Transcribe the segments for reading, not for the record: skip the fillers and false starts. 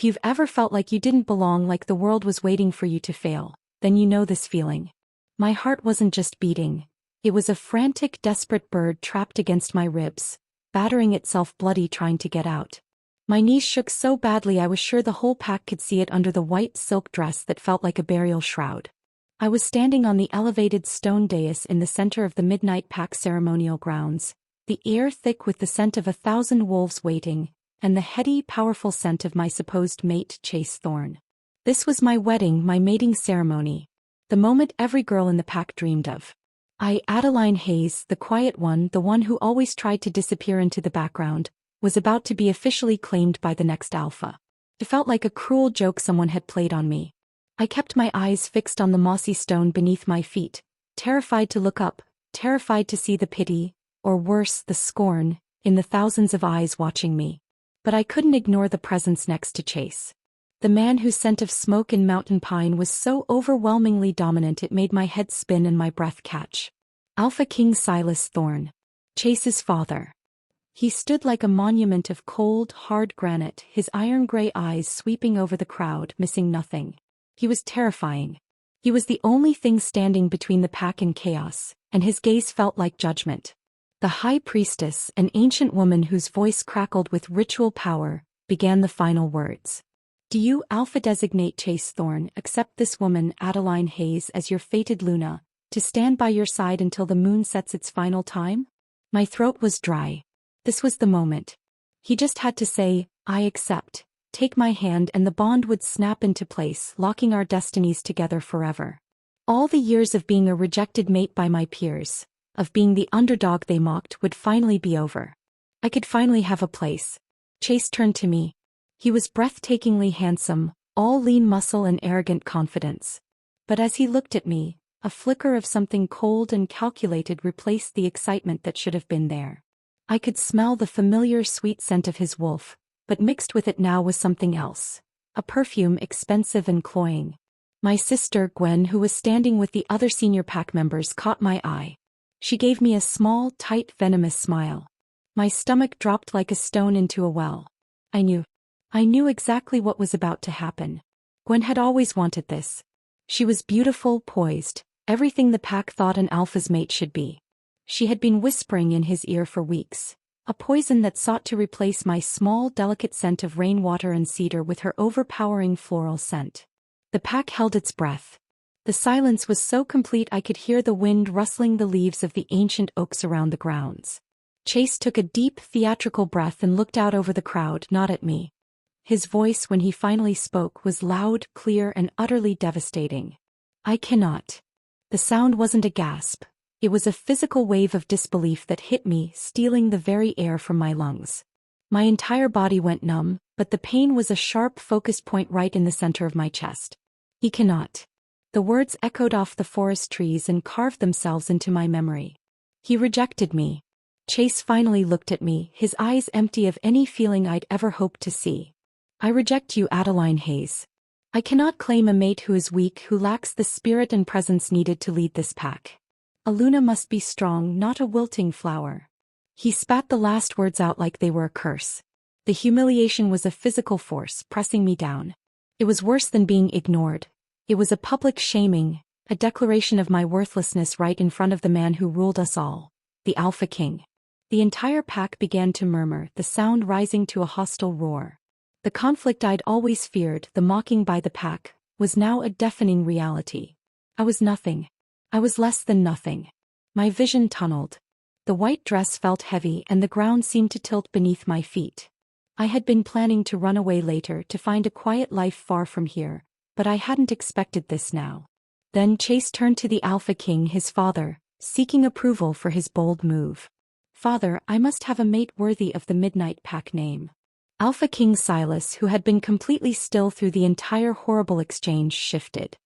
If you've ever felt like you didn't belong, like the world was waiting for you to fail, then you know this feeling. My heart wasn't just beating. It was a frantic, desperate bird trapped against my ribs, battering itself bloody trying to get out. My knees shook so badly I was sure the whole pack could see it under the white silk dress that felt like a burial shroud. I was standing on the elevated stone dais in the center of the Midnight Pack ceremonial grounds, the air thick with the scent of 1,000 wolves waiting, and the heady, powerful scent of my supposed mate Chase Thorne. This was my wedding, my mating ceremony. The moment every girl in the pack dreamed of. Adeline Hayes, the quiet one, the one who always tried to disappear into the background, was about to be officially claimed by the next alpha. It felt like a cruel joke someone had played on me. I kept my eyes fixed on the mossy stone beneath my feet, terrified to look up, terrified to see the pity, or worse, the scorn, in the thousands of eyes watching me. But I couldn't ignore the presence next to Chase. The man whose scent of smoke and mountain pine was so overwhelmingly dominant it made my head spin and my breath catch. Alpha King Silas Thorne. Chase's father. He stood like a monument of cold, hard granite, his iron-gray eyes sweeping over the crowd, missing nothing. He was terrifying. He was the only thing standing between the pack and chaos, and his gaze felt like judgment. The High Priestess, an ancient woman whose voice crackled with ritual power, began the final words. Do you, Alpha-Designate Chase Thorne, accept this woman, Adeline Hayes, as your fated Luna, to stand by your side until the moon sets its final time? My throat was dry. This was the moment. He just had to say, I accept, take my hand, and the bond would snap into place, locking our destinies together forever. All the years of being a rejected mate by my peers, of being the underdog they mocked, would finally be over. I could finally have a place. Chase turned to me. He was breathtakingly handsome, all lean muscle and arrogant confidence. But as he looked at me, a flicker of something cold and calculated replaced the excitement that should have been there. I could smell the familiar sweet scent of his wolf, but mixed with it now was something else. A perfume expensive and cloying. My sister, Gwen, who was standing with the other senior pack members, caught my eye. She gave me a small, tight, venomous smile. My stomach dropped like a stone into a well. I knew exactly what was about to happen. Gwen had always wanted this. She was beautiful, poised, everything the pack thought an alpha's mate should be. She had been whispering in his ear for weeks, a poison that sought to replace my small, delicate scent of rainwater and cedar with her overpowering floral scent. The pack held its breath. The silence was so complete I could hear the wind rustling the leaves of the ancient oaks around the grounds. Chase took a deep, theatrical breath and looked out over the crowd, not at me. His voice, when he finally spoke, was loud, clear, and utterly devastating. I cannot. The sound wasn't a gasp. It was a physical wave of disbelief that hit me, stealing the very air from my lungs. My entire body went numb, but the pain was a sharp, focused point right in the center of my chest. He cannot. The words echoed off the forest trees and carved themselves into my memory. He rejected me. Chase finally looked at me, his eyes empty of any feeling I'd ever hoped to see. I reject you, Adeline Hayes. I cannot claim a mate who is weak, who lacks the spirit and presence needed to lead this pack. A Luna must be strong, not a wilting flower. He spat the last words out like they were a curse. The humiliation was a physical force, pressing me down. It was worse than being ignored. It was a public shaming, a declaration of my worthlessness right in front of the man who ruled us all, the Alpha King. The entire pack began to murmur, the sound rising to a hostile roar. The conflict I'd always feared, the mocking by the pack, was now a deafening reality. I was nothing. I was less than nothing. My vision tunneled. The white dress felt heavy and the ground seemed to tilt beneath my feet. I had been planning to run away later, to find a quiet life far from here, but I hadn't expected this now. Then Chase turned to the Alpha King, his father, seeking approval for his bold move. Father, I must have a mate worthy of the Midnight Pack name. Alpha King Silas, who had been completely still through the entire horrible exchange, shifted.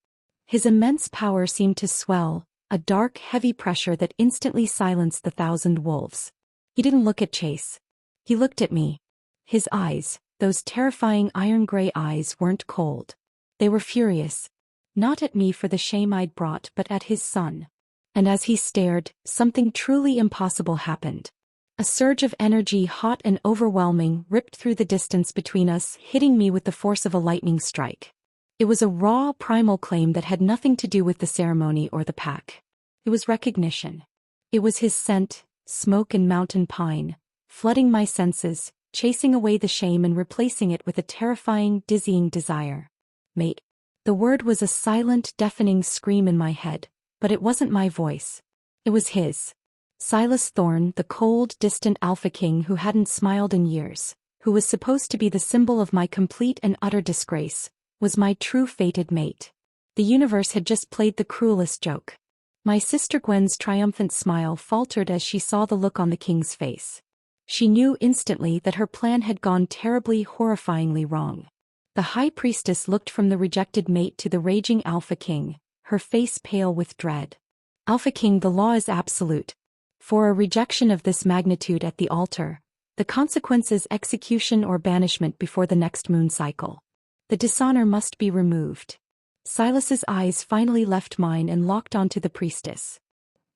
His immense power seemed to swell, a dark, heavy pressure that instantly silenced the 1,000 wolves. He didn't look at Chase. He looked at me. His eyes, those terrifying iron-gray eyes, weren't cold. They were furious. Not at me for the shame I'd brought, but at his son. And as he stared, something truly impossible happened. A surge of energy, hot and overwhelming, ripped through the distance between us, hitting me with the force of a lightning strike. It was a raw, primal claim that had nothing to do with the ceremony or the pack. It was recognition. It was his scent, smoke and mountain pine, flooding my senses, chasing away the shame and replacing it with a terrifying, dizzying desire. Mate. The word was a silent, deafening scream in my head, but it wasn't my voice. It was his. Silas Thorne, the cold, distant Alpha King who hadn't smiled in years, who was supposed to be the symbol of my complete and utter disgrace, was my true fated mate. The universe had just played the cruelest joke. My sister Gwen's triumphant smile faltered as she saw the look on the king's face. She knew instantly that her plan had gone terribly, horrifyingly wrong. The high priestess looked from the rejected mate to the raging Alpha King, her face pale with dread. Alpha King, the law is absolute. For a rejection of this magnitude at the altar, the consequence is execution or banishment before the next moon cycle. The dishonor must be removed. Silas's eyes finally left mine and locked onto the priestess.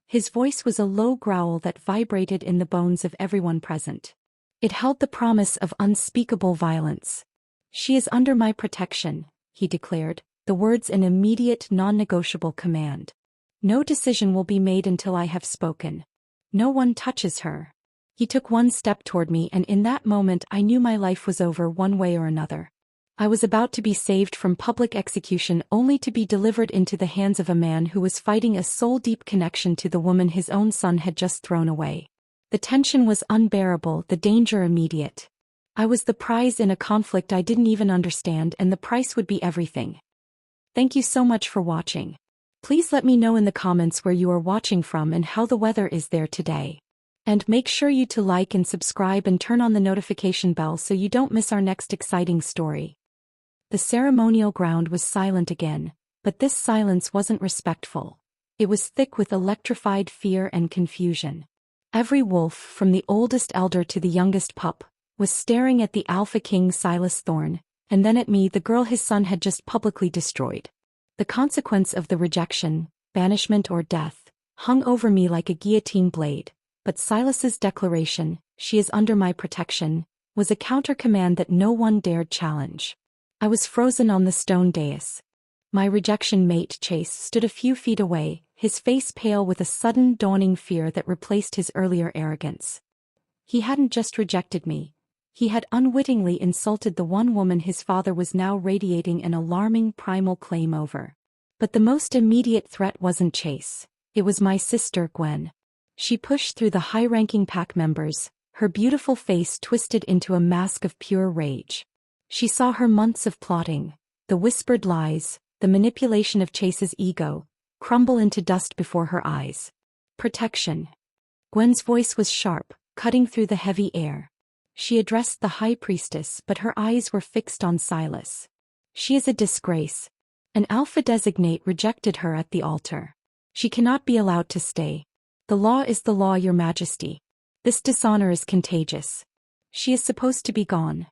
His voice was a low growl that vibrated in the bones of everyone present. It held the promise of unspeakable violence. "She is under my protection," he declared, the words an immediate, non-negotiable command. "No decision will be made until I have spoken. No one touches her." He took one step toward me, and in that moment I knew my life was over one way or another. I was about to be saved from public execution only to be delivered into the hands of a man who was fighting a soul-deep connection to the woman his own son had just thrown away. The tension was unbearable, the danger immediate. I was the prize in a conflict I didn't even understand, and the price would be everything. Thank you so much for watching. Please let me know in the comments where you are watching from and how the weather is there today. And make sure you to like and subscribe and turn on the notification bell so you don't miss our next exciting story. The ceremonial ground was silent again, but this silence wasn't respectful. It was thick with electrified fear and confusion. Every wolf, from the oldest elder to the youngest pup, was staring at the Alpha King Silas Thorne, and then at me, the girl his son had just publicly destroyed. The consequence of the rejection, banishment or death, hung over me like a guillotine blade, but Silas's declaration, "She is under my protection," was a counter-command that no one dared challenge. I was frozen on the stone dais. My rejection mate Chase stood a few feet away, his face pale with a sudden dawning fear that replaced his earlier arrogance. He hadn't just rejected me. He had unwittingly insulted the one woman his father was now radiating an alarming primal claim over. But the most immediate threat wasn't Chase. It was my sister Gwen. She pushed through the high-ranking pack members, her beautiful face twisted into a mask of pure rage. She saw her months of plotting, the whispered lies, the manipulation of Chase's ego, crumble into dust before her eyes. Protection. Gwen's voice was sharp, cutting through the heavy air. She addressed the high priestess, but her eyes were fixed on Silas. "She is a disgrace. An Alpha-Designate rejected her at the altar. She cannot be allowed to stay. The law is the law, Your Majesty. This dishonor is contagious. She is supposed to be gone."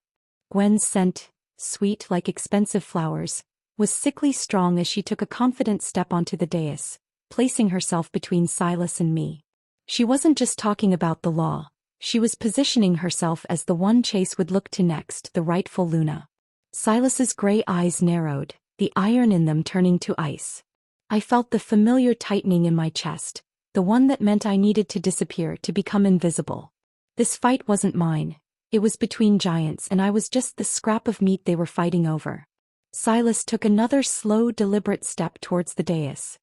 Gwen's scent, sweet like expensive flowers, was sickly strong as she took a confident step onto the dais, placing herself between Silas and me. She wasn't just talking about the law. She was positioning herself as the one Chase would look to next, the rightful Luna. Silas's gray eyes narrowed, the iron in them turning to ice. I felt the familiar tightening in my chest, the one that meant I needed to disappear, to become invisible. This fight wasn't mine. It was between giants, and I was just the scrap of meat they were fighting over. Silas took another slow, deliberate step towards the dais.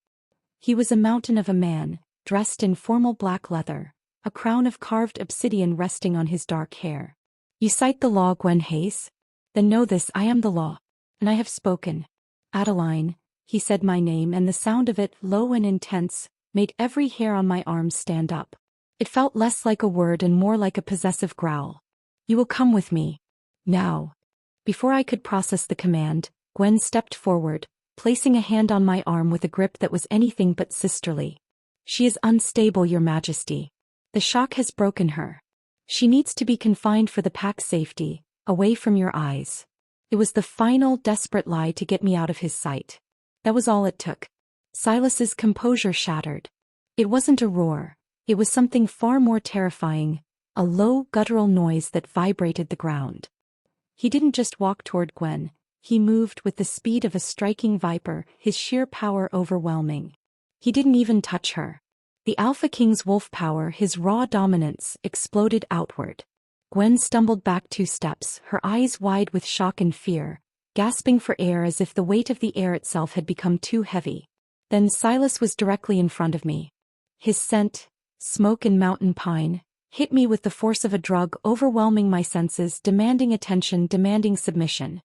He was a mountain of a man, dressed in formal black leather, a crown of carved obsidian resting on his dark hair. "You cite the law, Gwen Hayes? Then know this: I am the law, and I have spoken." "Adeline," he said my name, and the sound of it, low and intense, made every hair on my arm stand up. It felt less like a word and more like a possessive growl. "You will come with me. Now." Before I could process the command, Gwen stepped forward, placing a hand on my arm with a grip that was anything but sisterly. "She is unstable, Your Majesty. The shock has broken her. She needs to be confined for the pack's safety, away from your eyes." It was the final, desperate lie to get me out of his sight. That was all it took. Silas's composure shattered. It wasn't a roar. It was something far more terrifying, a low, guttural noise that vibrated the ground. He didn't just walk toward Gwen, he moved with the speed of a striking viper, his sheer power overwhelming. He didn't even touch her. The Alpha King's wolf power, his raw dominance, exploded outward. Gwen stumbled back 2 steps, her eyes wide with shock and fear, gasping for air as if the weight of the air itself had become too heavy. Then Silas was directly in front of me. His scent, smoke and mountain pine, hit me with the force of a drug, overwhelming my senses, demanding attention, demanding submission.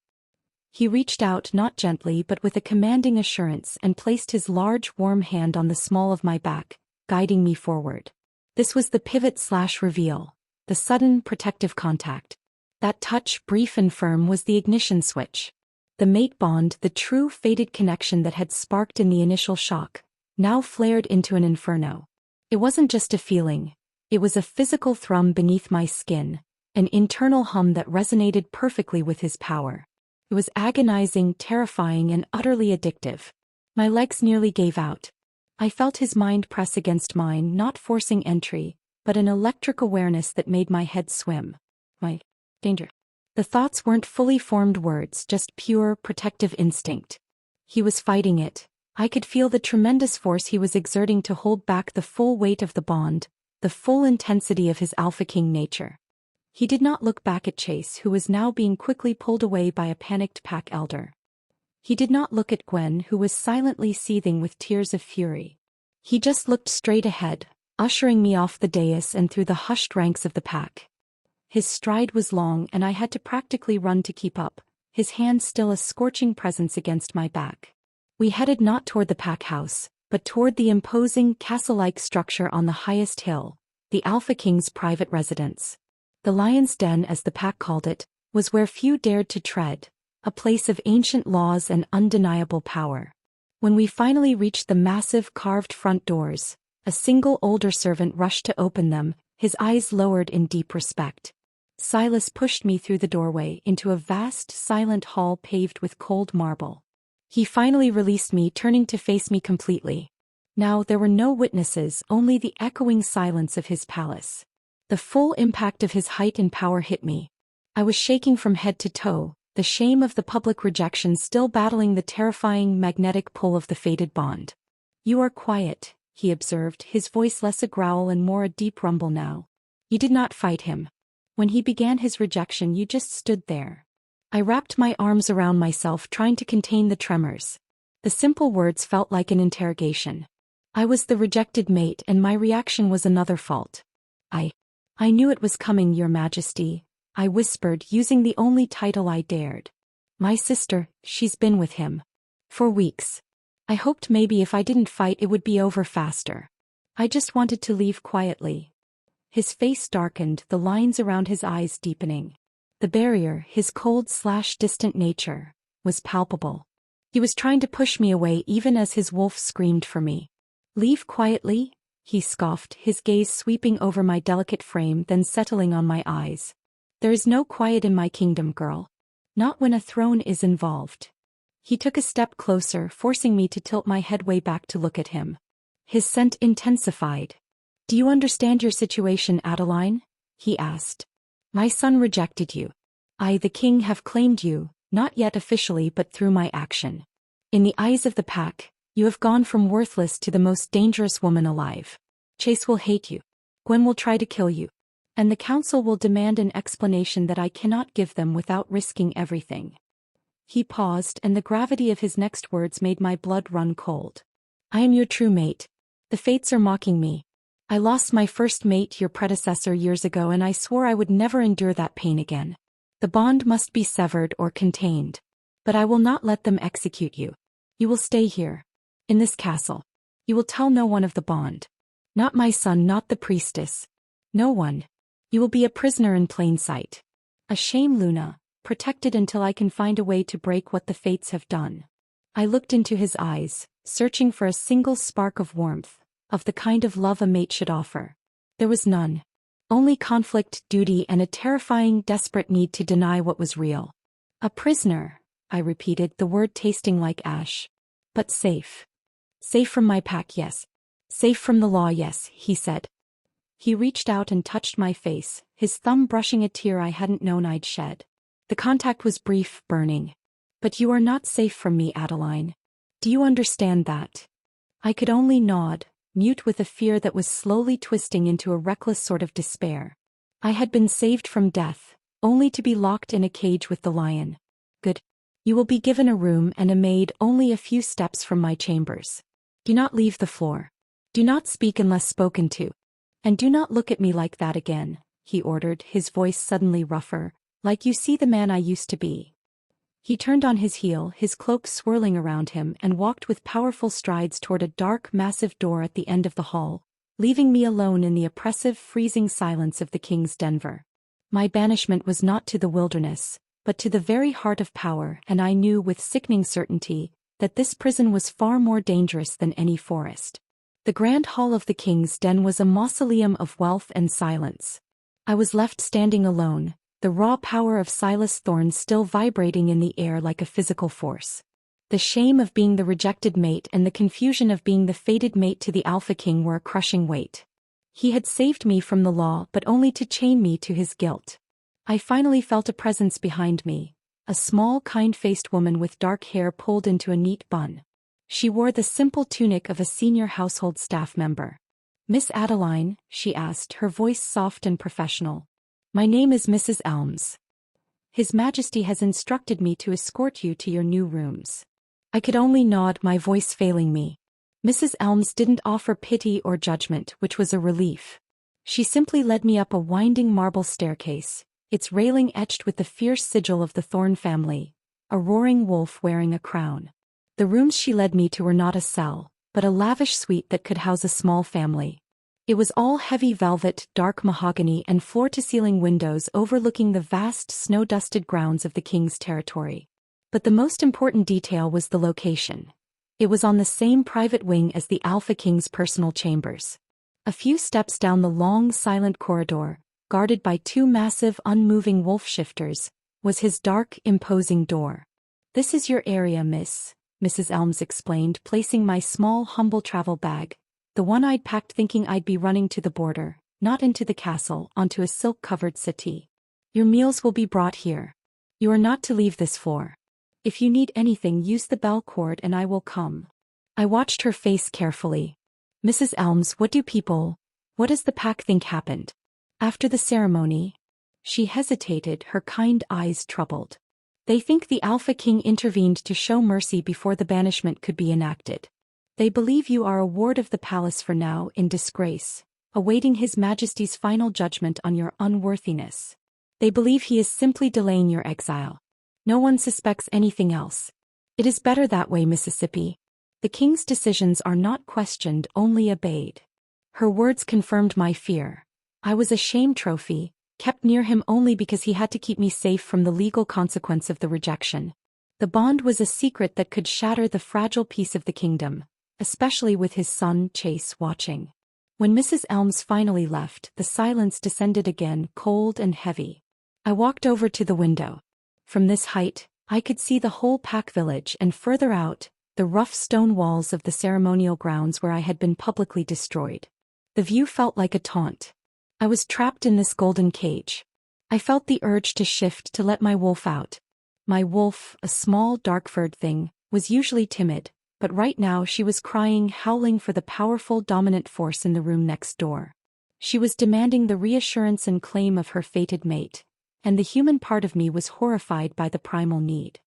He reached out, not gently but with a commanding assurance, and placed his large, warm hand on the small of my back, guiding me forward. This was the pivot/reveal, the sudden, protective contact. That touch, brief and firm, was the ignition switch. The mate bond, the true, fated connection that had sparked in the initial shock, now flared into an inferno. It wasn't just a feeling. It was a physical thrum beneath my skin, an internal hum that resonated perfectly with his power. It was agonizing, terrifying, and utterly addictive. My legs nearly gave out. I felt his mind press against mine, not forcing entry, but an electric awareness that made my head swim. Danger. The thoughts weren't fully formed words, just pure, protective instinct. He was fighting it. I could feel the tremendous force he was exerting to hold back the full weight of the bond, the full intensity of his Alpha King nature. He did not look back at Chase, who was now being quickly pulled away by a panicked pack elder. He did not look at Gwen, who was silently seething with tears of fury. He just looked straight ahead, ushering me off the dais and through the hushed ranks of the pack. His stride was long and I had to practically run to keep up, his hand still a scorching presence against my back. We headed not toward the pack house, but toward the imposing, castle-like structure on the highest hill, the Alpha King's private residence. The Lion's Den, as the pack called it, was where few dared to tread, a place of ancient laws and undeniable power. When we finally reached the massive carved front doors, a single older servant rushed to open them, his eyes lowered in deep respect. Silas pushed me through the doorway into a vast, silent hall paved with cold marble. He finally released me, turning to face me completely. Now there were no witnesses, only the echoing silence of his palace. The full impact of his height and power hit me. I was shaking from head to toe, the shame of the public rejection still battling the terrifying magnetic pull of the fated bond. "You are quiet," he observed, his voice less a growl and more a deep rumble now. "You did not fight him. When he began his rejection, you just stood there." I wrapped my arms around myself, trying to contain the tremors. The simple words felt like an interrogation. I was the rejected mate, and my reaction was another fault. I knew it was coming, Your Majesty," I whispered, using the only title I dared. "My sister, she's been with him for weeks. I hoped maybe if I didn't fight it would be over faster. I just wanted to leave quietly." His face darkened, the lines around his eyes deepening. The barrier, his cold/distant nature, was palpable. He was trying to push me away even as his wolf screamed for me. "Leave quietly?" he scoffed, his gaze sweeping over my delicate frame then settling on my eyes. "There is no quiet in my kingdom, girl. Not when a throne is involved." He took a step closer, forcing me to tilt my head way back to look at him. His scent intensified. "Do you understand your situation, Adeline?" he asked. "My son rejected you. I, the king, have claimed you, not yet officially but through my action. In the eyes of the pack, you have gone from worthless to the most dangerous woman alive. Chase will hate you. Gwen will try to kill you. And the council will demand an explanation that I cannot give them without risking everything." He paused, and the gravity of his next words made my blood run cold. "I am your true mate. The fates are mocking me. I lost my first mate, your predecessor, years ago, and I swore I would never endure that pain again. The bond must be severed or contained. But I will not let them execute you. You will stay here. In this castle. You will tell no one of the bond. Not my son, not the priestess. No one. You will be a prisoner in plain sight. A shame, Luna, protected until I can find a way to break what the fates have done." I looked into his eyes, searching for a single spark of warmth, of the kind of love a mate should offer. There was none. Only conflict, duty, and a terrifying, desperate need to deny what was real. "A prisoner," I repeated, the word tasting like ash. "But safe. Safe from my pack, yes. Safe from the law, yes," he said. He reached out and touched my face, his thumb brushing a tear I hadn't known I'd shed. The contact was brief, burning. But you are not safe from me, Adeline. Do you understand that? I could only nod, mute with a fear that was slowly twisting into a reckless sort of despair. I had been saved from death, only to be locked in a cage with the lion. Good. You will be given a room and a maid only a few steps from my chambers. Do not leave the floor. Do not speak unless spoken to. And do not look at me like that again, he ordered, his voice suddenly rougher, like you see the man I used to be. He turned on his heel, his cloak swirling around him, and walked with powerful strides toward a dark, massive door at the end of the hall, leaving me alone in the oppressive, freezing silence of the king's Denver. My banishment was not to the wilderness, but to the very heart of power, and I knew with sickening certainty that this prison was far more dangerous than any forest. The grand hall of the king's den was a mausoleum of wealth and silence. I was left standing alone, the raw power of Silas Thorne still vibrating in the air like a physical force. The shame of being the rejected mate and the confusion of being the fated mate to the Alpha King were a crushing weight. He had saved me from the law but only to chain me to his guilt. I finally felt a presence behind me, a small, kind-faced woman with dark hair pulled into a neat bun. She wore the simple tunic of a senior household staff member. "Miss Adeline," she asked, her voice soft and professional. "My name is Mrs. Elms. His Majesty has instructed me to escort you to your new rooms." I could only nod, my voice failing me. Mrs. Elms didn't offer pity or judgment, which was a relief. She simply led me up a winding marble staircase, its railing etched with the fierce sigil of the Thorne family, a roaring wolf wearing a crown. The rooms she led me to were not a cell, but a lavish suite that could house a small family. It was all heavy velvet, dark mahogany, and floor-to-ceiling windows overlooking the vast, snow-dusted grounds of the king's territory. But the most important detail was the location. It was on the same private wing as the Alpha King's personal chambers. A few steps down the long, silent corridor, guarded by two massive, unmoving wolf shifters, was his dark, imposing door. "This is your area, miss," Mrs. Elms explained, placing my small, humble travel bag, the one I'd packed thinking I'd be running to the border, not into the castle, onto a silk-covered settee. "Your meals will be brought here. You are not to leave this floor. If you need anything, use the bell cord and I will come." I watched her face carefully. "Mrs. Elms, what does the pack think happened after the ceremony?" She hesitated, her kind eyes troubled. "They think the Alpha King intervened to show mercy before the banishment could be enacted. They believe you are a ward of the palace for now, in disgrace, awaiting His Majesty's final judgment on your unworthiness. They believe he is simply delaying your exile. No one suspects anything else. It is better that way, Mississippi. The king's decisions are not questioned, only obeyed." Her words confirmed my fear. I was a shame trophy, kept near him only because he had to keep me safe from the legal consequence of the rejection. The bond was a secret that could shatter the fragile peace of the kingdom, especially with his son, Chase, watching. When Mrs. Elms finally left, the silence descended again, cold and heavy. I walked over to the window. From this height, I could see the whole pack village and further out, the rough stone walls of the ceremonial grounds where I had been publicly destroyed. The view felt like a taunt. I was trapped in this golden cage. I felt the urge to shift, to let my wolf out. My wolf, a small, dark-furred thing, was usually timid, but right now she was crying, howling for the powerful, dominant force in the room next door. She was demanding the reassurance and claim of her fated mate, and the human part of me was horrified by the primal need.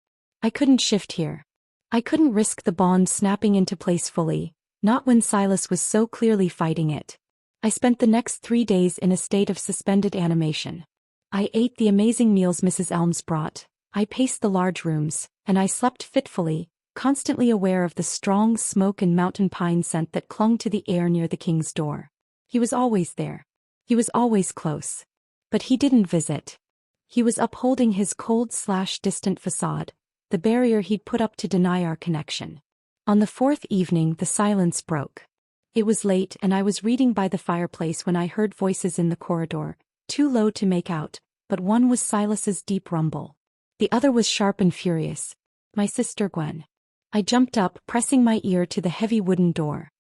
I couldn't shift here. I couldn't risk the bond snapping into place fully, not when Silas was so clearly fighting it. I spent the next 3 days in a state of suspended animation. I ate the amazing meals Mrs. Elms brought, I paced the large rooms, and I slept fitfully, constantly aware of the strong smoke and mountain pine scent that clung to the air near the king's door. He was always there. He was always close. But he didn't visit. He was upholding his cold/distant facade, the barrier he'd put up to deny our connection. On the 4th evening, the silence broke. It was late and I was reading by the fireplace when I heard voices in the corridor, too low to make out, but one was Silas's deep rumble. The other was sharp and furious. My sister Gwen. I jumped up, pressing my ear to the heavy wooden door.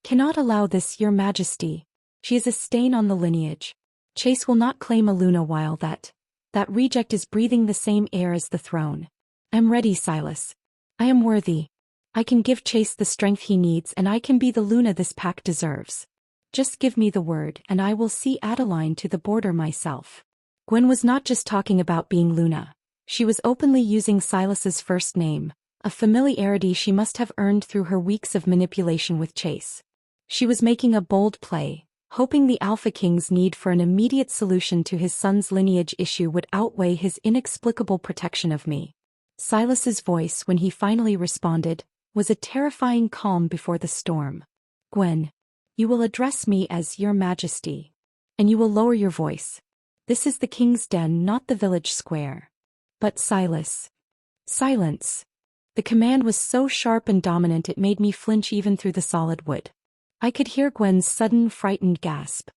"Cannot allow this, Your Majesty." She is a stain on the lineage. Chase will not claim a Luna while that reject is breathing the same air as the throne. I'm ready, Silas. I am worthy. I can give Chase the strength he needs, and I can be the Luna this pack deserves. Just give me the word and I will see Adeline to the border myself. Gwen was not just talking about being Luna. She was openly using Silas's first name, a familiarity she must have earned through her weeks of manipulation with Chase. She was making a bold play, hoping the Alpha King's need for an immediate solution to his son's lineage issue would outweigh his inexplicable protection of me. Silas's voice, when he finally responded, was a terrifying calm before the storm. Gwen, you will address me as Your Majesty. And you will lower your voice. This is the King's Den, not the village square. But Silas. Silence. The command was so sharp and dominant it made me flinch even through the solid wood. I could hear Gwen's sudden frightened gasp.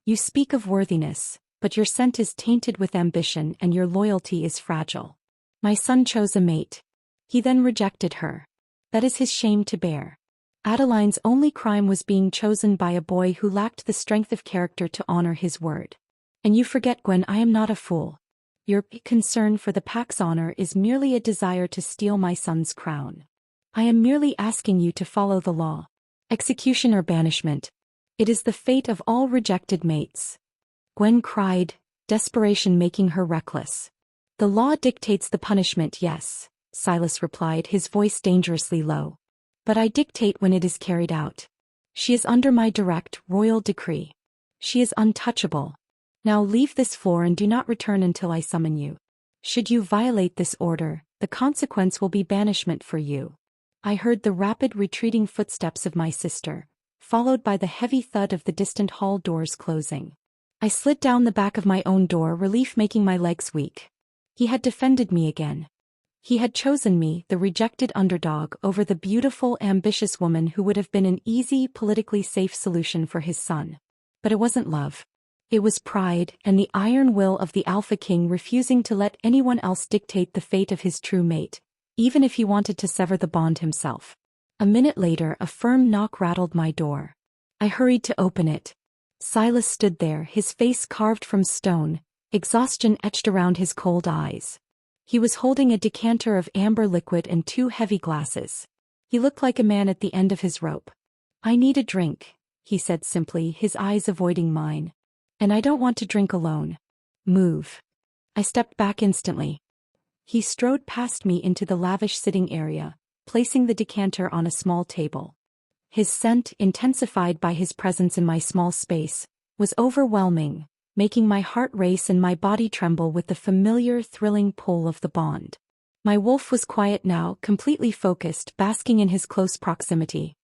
You speak of worthiness, but your scent is tainted with ambition and your loyalty is fragile. My son chose a mate. He then rejected her. That is his shame to bear. Adeline's only crime was being chosen by a boy who lacked the strength of character to honor his word. And you forget, Gwen, I am not a fool. Your concern for the pack's honor is merely a desire to steal my son's crown. I am merely asking you to follow the law. Execution or banishment. It is the fate of all rejected mates. Gwen cried, desperation making her reckless. The law dictates the punishment, yes, Silas replied, his voice dangerously low. But I dictate when it is carried out. She is under my direct, royal decree. She is untouchable. Now leave this floor and do not return until I summon you. Should you violate this order, the consequence will be banishment for you. I heard the rapid retreating footsteps of my sister, followed by the heavy thud of the distant hall doors closing. I slid down the back of my own door, relief making my legs weak. He had defended me again. He had chosen me, the rejected underdog, over the beautiful, ambitious woman who would have been an easy, politically safe solution for his son. But it wasn't love. It was pride and the iron will of the Alpha King refusing to let anyone else dictate the fate of his true mate, even if he wanted to sever the bond himself. A minute later, a firm knock rattled my door. I hurried to open it. Silas stood there, his face carved from stone, exhaustion etched around his cold eyes. He was holding a decanter of amber liquid and two heavy glasses. He looked like a man at the end of his rope. I need a drink, he said simply, his eyes avoiding mine. And I don't want to drink alone. Move. I stepped back instantly. He strode past me into the lavish sitting area, placing the decanter on a small table. His scent, intensified by his presence in my small space, was overwhelming, making my heart race and my body tremble with the familiar, thrilling pull of the bond. My wolf was quiet now, completely focused, basking in his close proximity.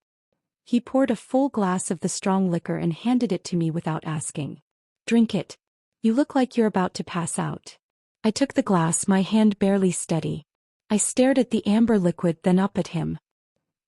He poured a full glass of the strong liquor and handed it to me without asking. Drink it. You look like you're about to pass out. I took the glass, my hand barely steady. I stared at the amber liquid, then up at him.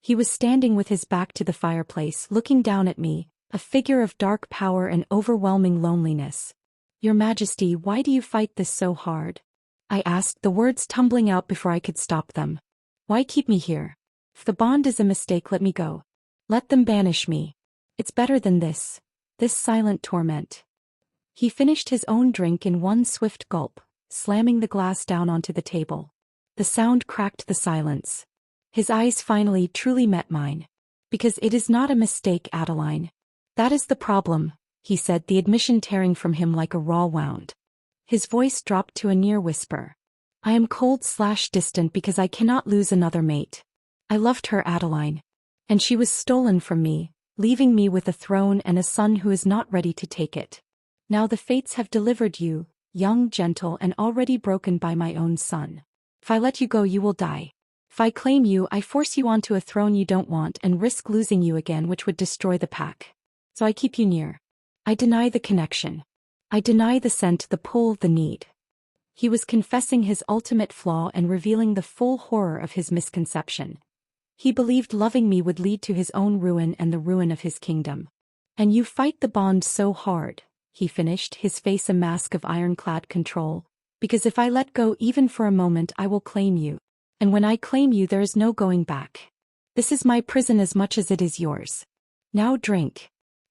He was standing with his back to the fireplace, looking down at me, a figure of dark power and overwhelming loneliness. Your Majesty, why do you fight this so hard? I asked, the words tumbling out before I could stop them. Why keep me here? If the bond is a mistake, let me go. Let them banish me. It's better than this silent torment. He finished his own drink in one swift gulp, slamming the glass down onto the table. The sound cracked the silence. His eyes finally truly met mine. Because it is not a mistake, Adeline. That is the problem, he said, the admission tearing from him like a raw wound. His voice dropped to a near whisper. I am cold/distant because I cannot lose another mate. I loved her, Adeline. And she was stolen from me, leaving me with a throne and a son who is not ready to take it. Now the fates have delivered you, young, gentle, and already broken by my own son. If I let you go, you will die. If I claim you, I force you onto a throne you don't want and risk losing you again, which would destroy the pack. So I keep you near. I deny the connection. I deny the scent, the pull, the need. He was confessing his ultimate flaw and revealing the full horror of his misconception. He believed loving me would lead to his own ruin and the ruin of his kingdom. And you fight the bond so hard, he finished, his face a mask of ironclad control, because if I let go even for a moment, I will claim you. And when I claim you, there is no going back. This is my prison as much as it is yours. Now drink.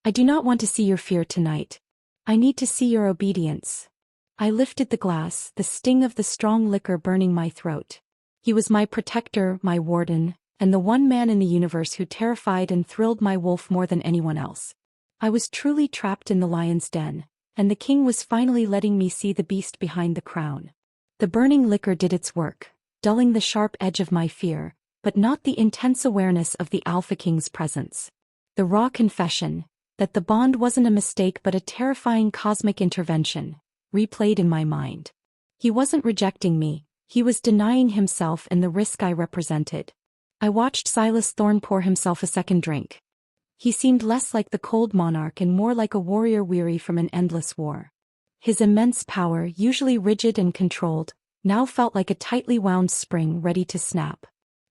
I do not want to see your fear tonight. I need to see your obedience. I lifted the glass, the sting of the strong liquor burning my throat. He was my protector, my warden, and the one man in the universe who terrified and thrilled my wolf more than anyone else. I was truly trapped in the lion's den, and the king was finally letting me see the beast behind the crown. The burning liquor did its work, dulling the sharp edge of my fear, but not the intense awareness of the Alpha King's presence. The raw confession, that the bond wasn't a mistake but a terrifying cosmic intervention, replayed in my mind. He wasn't rejecting me, he was denying himself and the risk I represented. I watched Silas Thorne pour himself a second drink. He seemed less like the cold monarch and more like a warrior weary from an endless war. His immense power, usually rigid and controlled, now felt like a tightly wound spring ready to snap.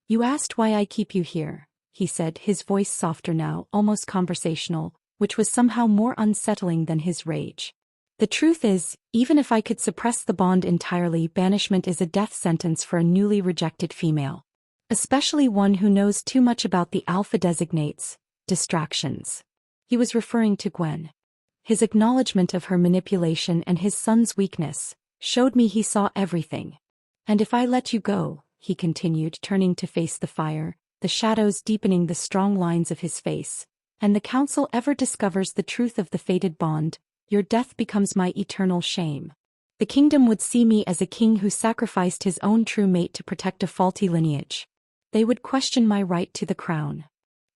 "You asked why I keep you here," he said, his voice softer now, almost conversational, which was somehow more unsettling than his rage. "The truth is, even if I could suppress the bond entirely, banishment is a death sentence for a newly rejected female. Especially one who knows too much about the Alpha-Designates, distractions." He was referring to Gwen. His acknowledgement of her manipulation and his son's weakness showed me he saw everything. "And if I let you go," he continued, turning to face the fire, the shadows deepening the strong lines of his face, "and the council ever discovers the truth of the fated bond, your death becomes my eternal shame. The kingdom would see me as a king who sacrificed his own true mate to protect a faulty lineage. They would question my right to the crown."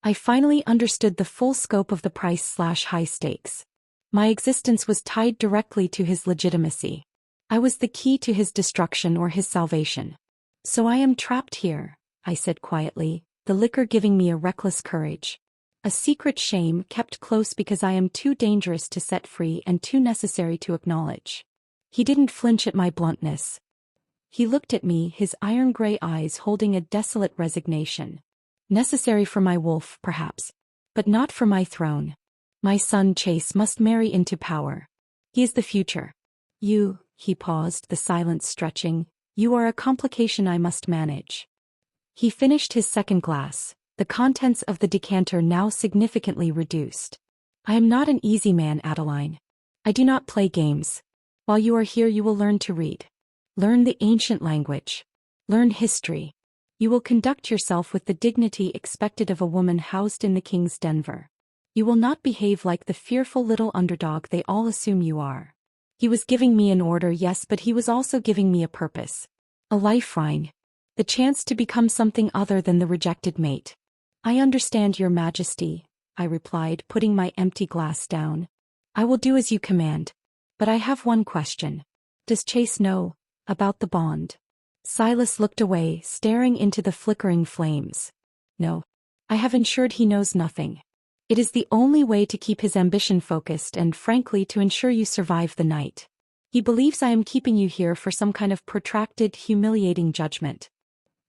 I finally understood the full scope of the price/high stakes. My existence was tied directly to his legitimacy. I was the key to his destruction or his salvation. "So I am trapped here," I said quietly, the liquor giving me a reckless courage. "A secret shame kept close because I am too dangerous to set free and too necessary to acknowledge." He didn't flinch at my bluntness. He looked at me, his iron-gray eyes holding a desolate resignation. "Necessary for my wolf, perhaps. But not for my throne. My son Chase must marry into power. He is the future. You," he paused, the silence stretching, "you are a complication I must manage." He finished his second glass, the contents of the decanter now significantly reduced. "I am not an easy man, Adeline. I do not play games. While you are here you will learn to read. Learn the ancient language. Learn history. You will conduct yourself with the dignity expected of a woman housed in the king's den. You will not behave like the fearful little underdog they all assume you are." He was giving me an order, yes, but he was also giving me a purpose. A lifeline. The chance to become something other than the rejected mate. "I understand, Your Majesty," I replied, putting my empty glass down. "I will do as you command. But I have one question. Does Chase know about the bond?" Silas looked away, staring into the flickering flames. "No. I have ensured he knows nothing. It is the only way to keep his ambition focused and, frankly, to ensure you survive the night. He believes I am keeping you here for some kind of protracted, humiliating judgment.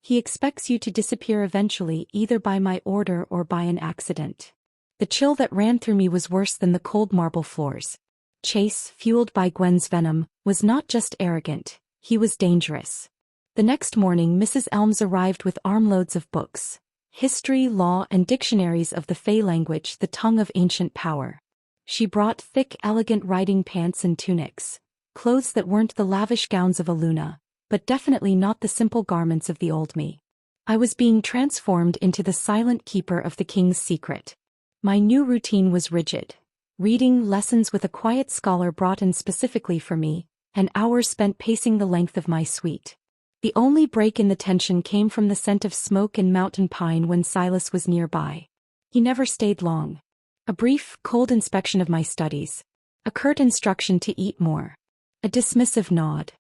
He expects you to disappear eventually, either by my order or by an accident." The chill that ran through me was worse than the cold marble floors. Chase, fueled by Gwen's venom, was not just arrogant, he was dangerous. The next morning Mrs. Elms arrived with armloads of books. History, law, and dictionaries of the Fey language, the tongue of ancient power. She brought thick, elegant riding pants and tunics, clothes that weren't the lavish gowns of a Luna, but definitely not the simple garments of the old me. I was being transformed into the silent keeper of the king's secret. My new routine was rigid. Reading lessons with a quiet scholar brought in specifically for me, and hours spent pacing the length of my suite. The only break in the tension came from the scent of smoke and mountain pine when Silas was nearby. He never stayed long. A brief, cold inspection of my studies. A curt instruction to eat more. A dismissive nod.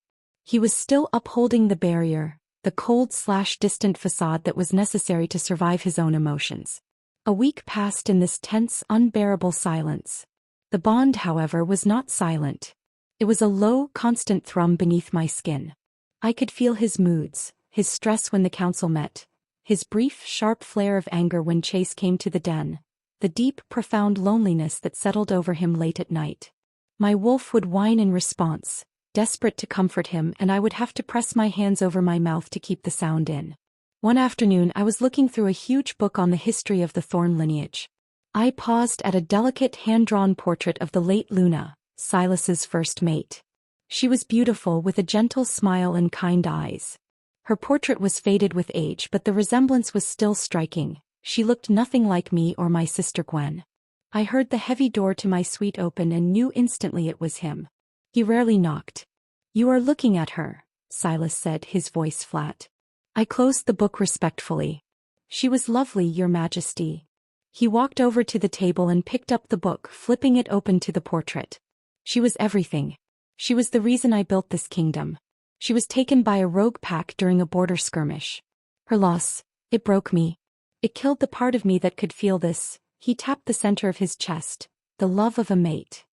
He was still upholding the barrier, the cold/distant facade that was necessary to survive his own emotions. A week passed in this tense, unbearable silence. The bond, however, was not silent. It was a low, constant thrum beneath my skin. I could feel his moods, his stress when the council met, his brief, sharp flare of anger when Chase came to the den, the deep, profound loneliness that settled over him late at night. My wolf would whine in response, desperate to comfort him, and I would have to press my hands over my mouth to keep the sound in. One afternoon I was looking through a huge book on the history of the Thorne lineage. I paused at a delicate hand-drawn portrait of the late Luna, Silas's first mate. She was beautiful with a gentle smile and kind eyes. Her portrait was faded with age, but the resemblance was still striking. She looked nothing like me or my sister Gwen. I heard the heavy door to my suite open and knew instantly it was him. He rarely knocked. "You are looking at her," Silas said, his voice flat. I closed the book respectfully. "She was lovely, Your Majesty." He walked over to the table and picked up the book, flipping it open to the portrait. "She was everything. She was the reason I built this kingdom. She was taken by a rogue pack during a border skirmish. Her loss, it broke me. It killed the part of me that could feel this." He tapped the center of his chest. "The love of a mate."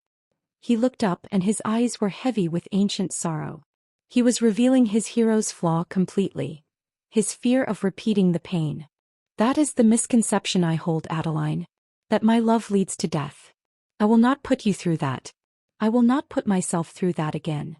He looked up and his eyes were heavy with ancient sorrow. He was revealing his hero's flaw completely. His fear of repeating the pain. "That is the misconception I hold, Adeline. That my love leads to death. I will not put you through that. I will not put myself through that again."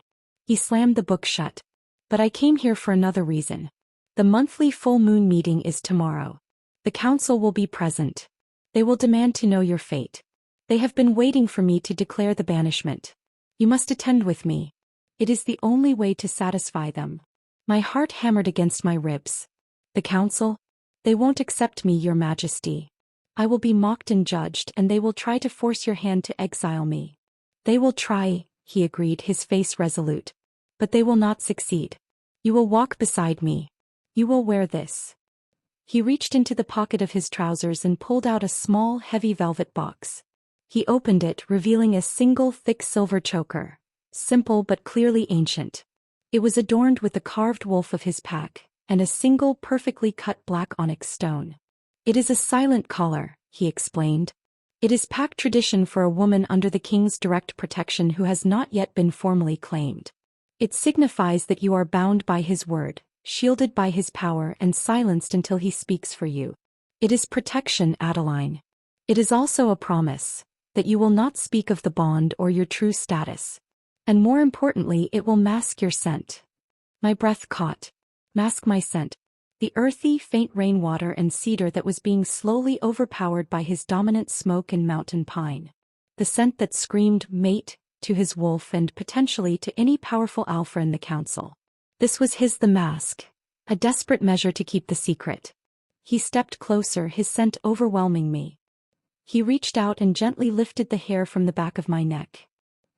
He slammed the book shut. "But I came here for another reason. The monthly full moon meeting is tomorrow. The council will be present. They will demand to know your fate. They have been waiting for me to declare the banishment. You must attend with me. It is the only way to satisfy them." My heart hammered against my ribs. "The council? They won't accept me, Your Majesty. I will be mocked and judged, and they will try to force your hand to exile me." "They will try," he agreed, his face resolute. "But they will not succeed. You will walk beside me. You will wear this." He reached into the pocket of his trousers and pulled out a small, heavy velvet box. He opened it, revealing a single thick silver choker. Simple but clearly ancient. It was adorned with the carved wolf of his pack, and a single perfectly cut black onyx stone. "It is a silent collar," he explained. "It is pack tradition for a woman under the king's direct protection who has not yet been formally claimed. It signifies that you are bound by his word, shielded by his power, and silenced until he speaks for you. It is protection, Adeline. It is also a promise that you will not speak of the bond or your true status. And more importantly, it will mask your scent." My breath caught. Mask my scent. The earthy, faint rainwater and cedar that was being slowly overpowered by his dominant smoke and mountain pine. The scent that screamed mate to his wolf and potentially to any powerful alpha in the council. This was the mask. A desperate measure to keep the secret. He stepped closer, his scent overwhelming me. He reached out and gently lifted the hair from the back of my neck.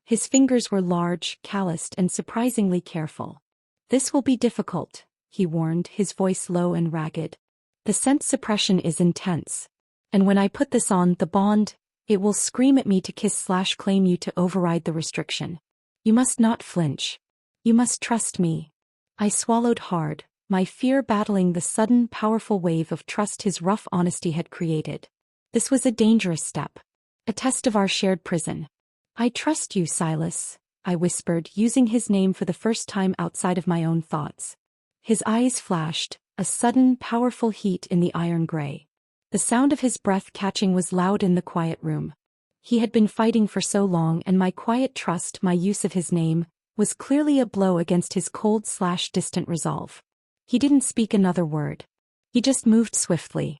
His fingers were large, calloused, and surprisingly careful. "This will be difficult," he warned, his voice low and ragged. "The scent suppression is intense. And when I put this on, the bond, it will scream at me to kiss/claim you to override the restriction. You must not flinch. You must trust me." I swallowed hard, my fear battling the sudden, powerful wave of trust his rough honesty had created. This was a dangerous step. A test of our shared prison. "I trust you, Silas," I whispered, using his name for the first time outside of my own thoughts. His eyes flashed, a sudden, powerful heat in the iron gray. The sound of his breath catching was loud in the quiet room. He had been fighting for so long, and my quiet trust, my use of his name, was clearly a blow against his cold/distant resolve. He didn't speak another word. He just moved swiftly.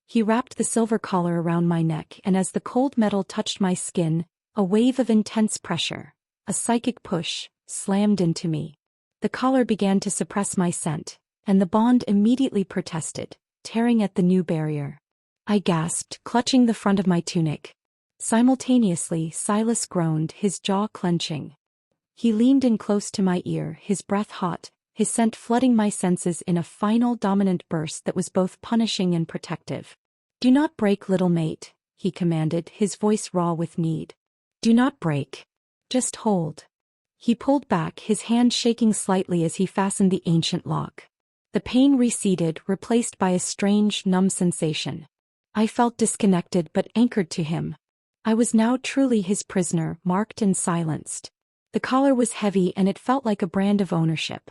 He wrapped the silver collar around my neck, and as the cold metal touched my skin, a wave of intense pressure, a psychic push, slammed into me. The collar began to suppress my scent, and the bond immediately protested, tearing at the new barrier. I gasped, clutching the front of my tunic. Simultaneously, Silas groaned, his jaw clenching. He leaned in close to my ear, his breath hot, his scent flooding my senses in a final dominant burst that was both punishing and protective. "Do not break, little mate," he commanded, his voice raw with need. "Do not break. Just hold." He pulled back, his hand shaking slightly as he fastened the ancient lock. The pain receded, replaced by a strange, numb sensation. I felt disconnected but anchored to him. I was now truly his prisoner, marked and silenced. The collar was heavy and it felt like a brand of ownership.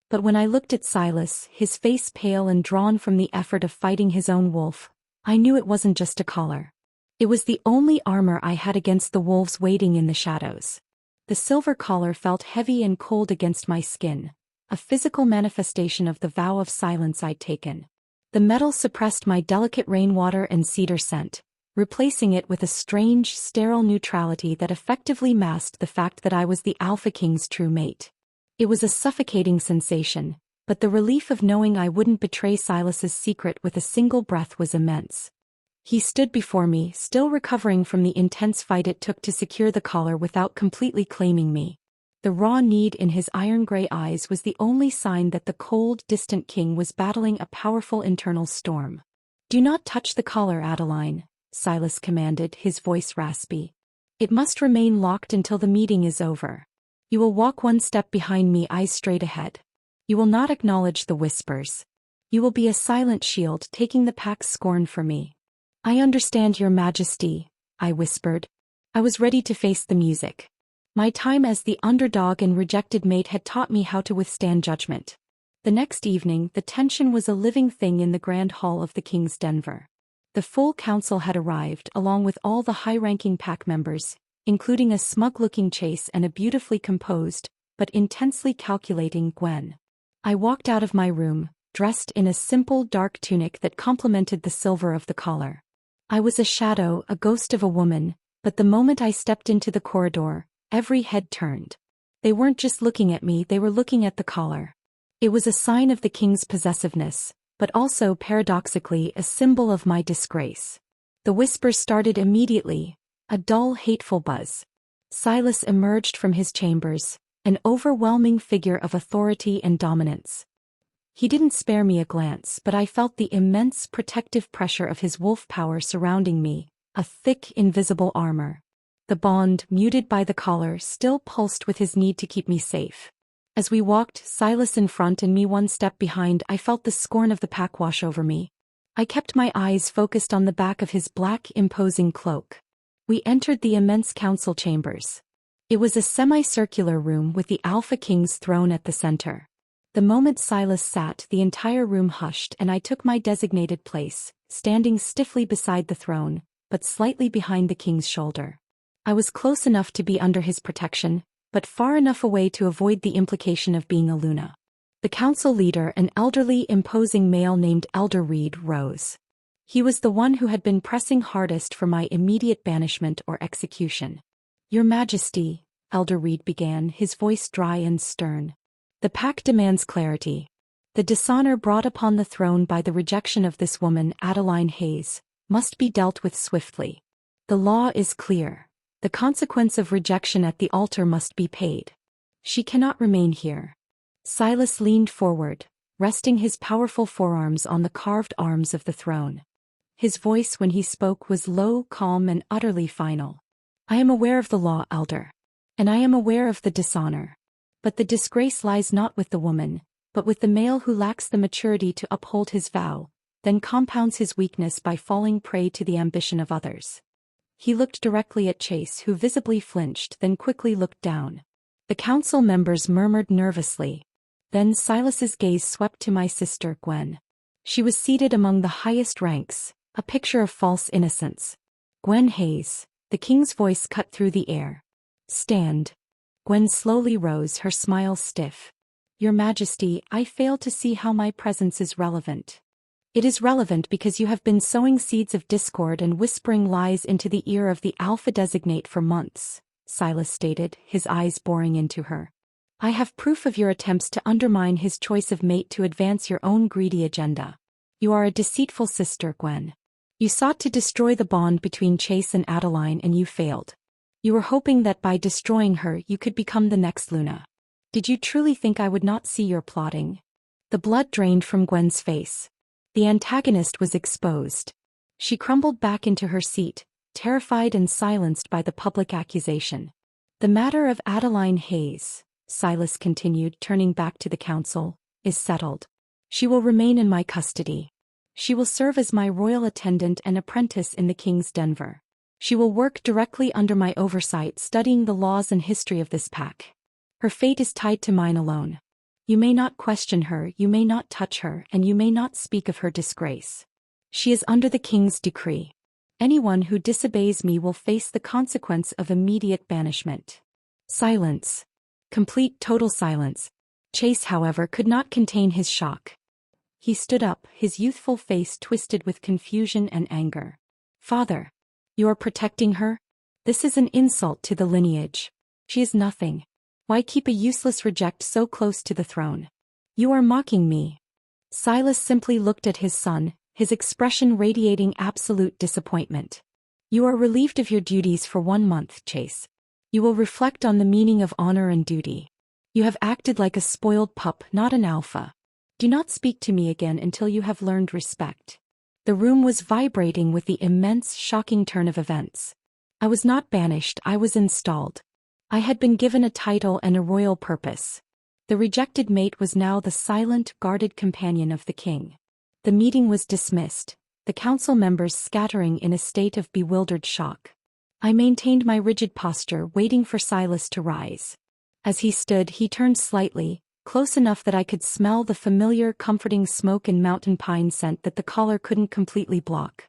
But when I looked at Silas, his face pale and drawn from the effort of fighting his own wolf, I knew it wasn't just a collar. It was the only armor I had against the wolves waiting in the shadows. The silver collar felt heavy and cold against my skin, a physical manifestation of the vow of silence I'd taken. The metal suppressed my delicate rainwater and cedar scent, replacing it with a strange, sterile neutrality that effectively masked the fact that I was the Alpha King's true mate. It was a suffocating sensation, but the relief of knowing I wouldn't betray Silas's secret with a single breath was immense. He stood before me, still recovering from the intense fight it took to secure the collar without completely claiming me. The raw need in his iron-gray eyes was the only sign that the cold, distant king was battling a powerful internal storm. "Do not touch the collar, Adeline," Silas commanded, his voice raspy. "It must remain locked until the meeting is over. You will walk one step behind me, eyes straight ahead. You will not acknowledge the whispers. You will be a silent shield, taking the pack's scorn for me." "I understand, Your Majesty," I whispered. I was ready to face the music. My time as the underdog and rejected mate had taught me how to withstand judgment. The next evening, the tension was a living thing in the grand hall of the King's Denver. The full council had arrived, along with all the high-ranking pack members, including a smug-looking Chase and a beautifully composed, but intensely calculating Gwen. I walked out of my room, dressed in a simple dark tunic that complemented the silver of the collar. I was a shadow, a ghost of a woman, but the moment I stepped into the corridor, every head turned. They weren't just looking at me, they were looking at the collar. It was a sign of the king's possessiveness, but also, paradoxically, a symbol of my disgrace. The whispers started immediately, a dull, hateful buzz. Silas emerged from his chambers, an overwhelming figure of authority and dominance. He didn't spare me a glance, but I felt the immense protective pressure of his wolf power surrounding me, a thick, invisible armor. The bond, muted by the collar, still pulsed with his need to keep me safe. As we walked, Silas in front and me one step behind, I felt the scorn of the pack wash over me. I kept my eyes focused on the back of his black, imposing cloak. We entered the immense council chambers. It was a semicircular room with the Alpha King's throne at the center. The moment Silas sat, the entire room hushed and I took my designated place, standing stiffly beside the throne, but slightly behind the king's shoulder. I was close enough to be under his protection, but far enough away to avoid the implication of being a Luna. The council leader, an elderly, imposing male named Elder Reed, rose. He was the one who had been pressing hardest for my immediate banishment or execution. "Your Majesty," Elder Reed began, his voice dry and stern. "The pack demands clarity. The dishonor brought upon the throne by the rejection of this woman, Adeline Hayes, must be dealt with swiftly. The law is clear. The consequence of rejection at the altar must be paid. She cannot remain here." Silas leaned forward, resting his powerful forearms on the carved arms of the throne. His voice when he spoke was low, calm, and utterly final. "I am aware of the law, Elder. And I am aware of the dishonor. But the disgrace lies not with the woman, but with the male who lacks the maturity to uphold his vow, then compounds his weakness by falling prey to the ambition of others." He looked directly at Chase, who visibly flinched, then quickly looked down. The council members murmured nervously. Then Silas's gaze swept to my sister, Gwen. She was seated among the highest ranks, a picture of false innocence. "Gwen Hayes," the king's voice cut through the air. "Stand." Gwen slowly rose, her smile stiff. "Your Majesty, I fail to see how my presence is relevant." "It is relevant because you have been sowing seeds of discord and whispering lies into the ear of the Alpha-Designate for months," Silas stated, his eyes boring into her. "I have proof of your attempts to undermine his choice of mate to advance your own greedy agenda. You are a deceitful sister, Gwen. You sought to destroy the bond between Chase and Adeline and you failed. You were hoping that by destroying her you could become the next Luna. Did you truly think I would not see your plotting?" The blood drained from Gwen's face. The antagonist was exposed. She crumbled back into her seat, terrified and silenced by the public accusation. "The matter of Adeline Hayes," Silas continued, turning back to the council, "is settled. She will remain in my custody. She will serve as my royal attendant and apprentice in the King's Denver. She will work directly under my oversight, studying the laws and history of this pack. Her fate is tied to mine alone. You may not question her, you may not touch her, and you may not speak of her disgrace. She is under the king's decree. Anyone who disobeys me will face the consequence of immediate banishment." Silence. Complete, total silence. Chase, however, could not contain his shock. He stood up, his youthful face twisted with confusion and anger. "Father." You are protecting her? This is an insult to the lineage. She is nothing. Why keep a useless reject so close to the throne? You are mocking me. Silas simply looked at his son, his expression radiating absolute disappointment. You are relieved of your duties for 1 month, Chase. You will reflect on the meaning of honor and duty. You have acted like a spoiled pup, not an alpha. Do not speak to me again until you have learned respect. The room was vibrating with the immense, shocking turn of events. I was not banished, I was installed. I had been given a title and a royal purpose. The rejected mate was now the silent, guarded companion of the king. The meeting was dismissed, the council members scattering in a state of bewildered shock. I maintained my rigid posture, waiting for Silas to rise. As he stood, he turned slightly, close enough that I could smell the familiar, comforting smoke and mountain pine scent that the collar couldn't completely block.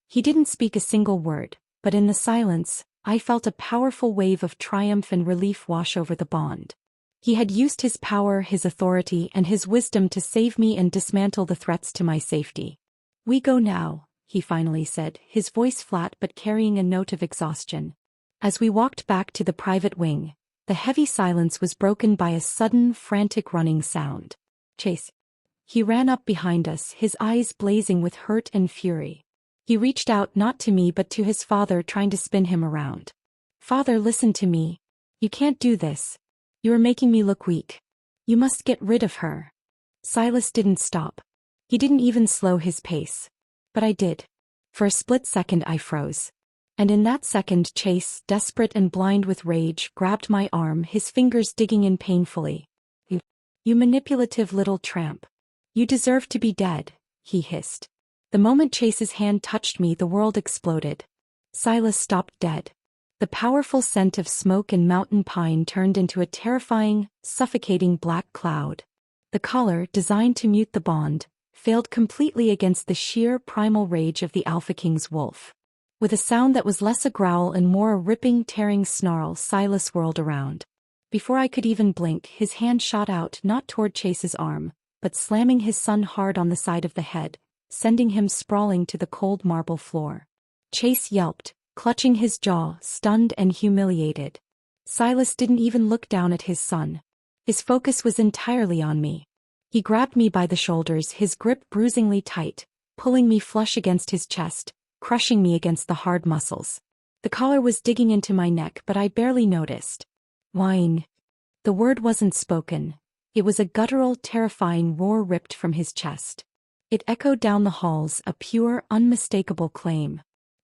He didn't speak a single word, but in the silence, I felt a powerful wave of triumph and relief wash over the bond. He had used his power, his authority, and his wisdom to save me and dismantle the threats to my safety. We go now, he finally said, his voice flat but carrying a note of exhaustion. As we walked back to the private wing, the heavy silence was broken by a sudden, frantic running sound. Chase. He ran up behind us, his eyes blazing with hurt and fury. He reached out not to me but to his father, trying to spin him around. Father, listen to me. You can't do this. You are making me look weak. You must get rid of her. Silas didn't stop. He didn't even slow his pace. But I did. For a split second I froze. And in that second Chase, desperate and blind with rage, grabbed my arm, his fingers digging in painfully. You manipulative little tramp. You deserve to be dead, he hissed. The moment Chase's hand touched me, the world exploded. Silas stopped dead. The powerful scent of smoke and mountain pine turned into a terrifying, suffocating black cloud. The collar, designed to mute the bond, failed completely against the sheer primal rage of the Alpha King's wolf. With a sound that was less a growl and more a ripping, tearing snarl, Silas whirled around. Before I could even blink, his hand shot out, not toward Chase's arm, but slamming his son hard on the side of the head, sending him sprawling to the cold marble floor. Chase yelped, clutching his jaw, stunned and humiliated. Silas didn't even look down at his son. His focus was entirely on me. He grabbed me by the shoulders, his grip bruisingly tight, pulling me flush against his chest, crushing me against the hard muscles. The collar was digging into my neck, but I barely noticed. Whine. The word wasn't spoken. It was a guttural, terrifying roar ripped from his chest. It echoed down the halls, a pure, unmistakable claim.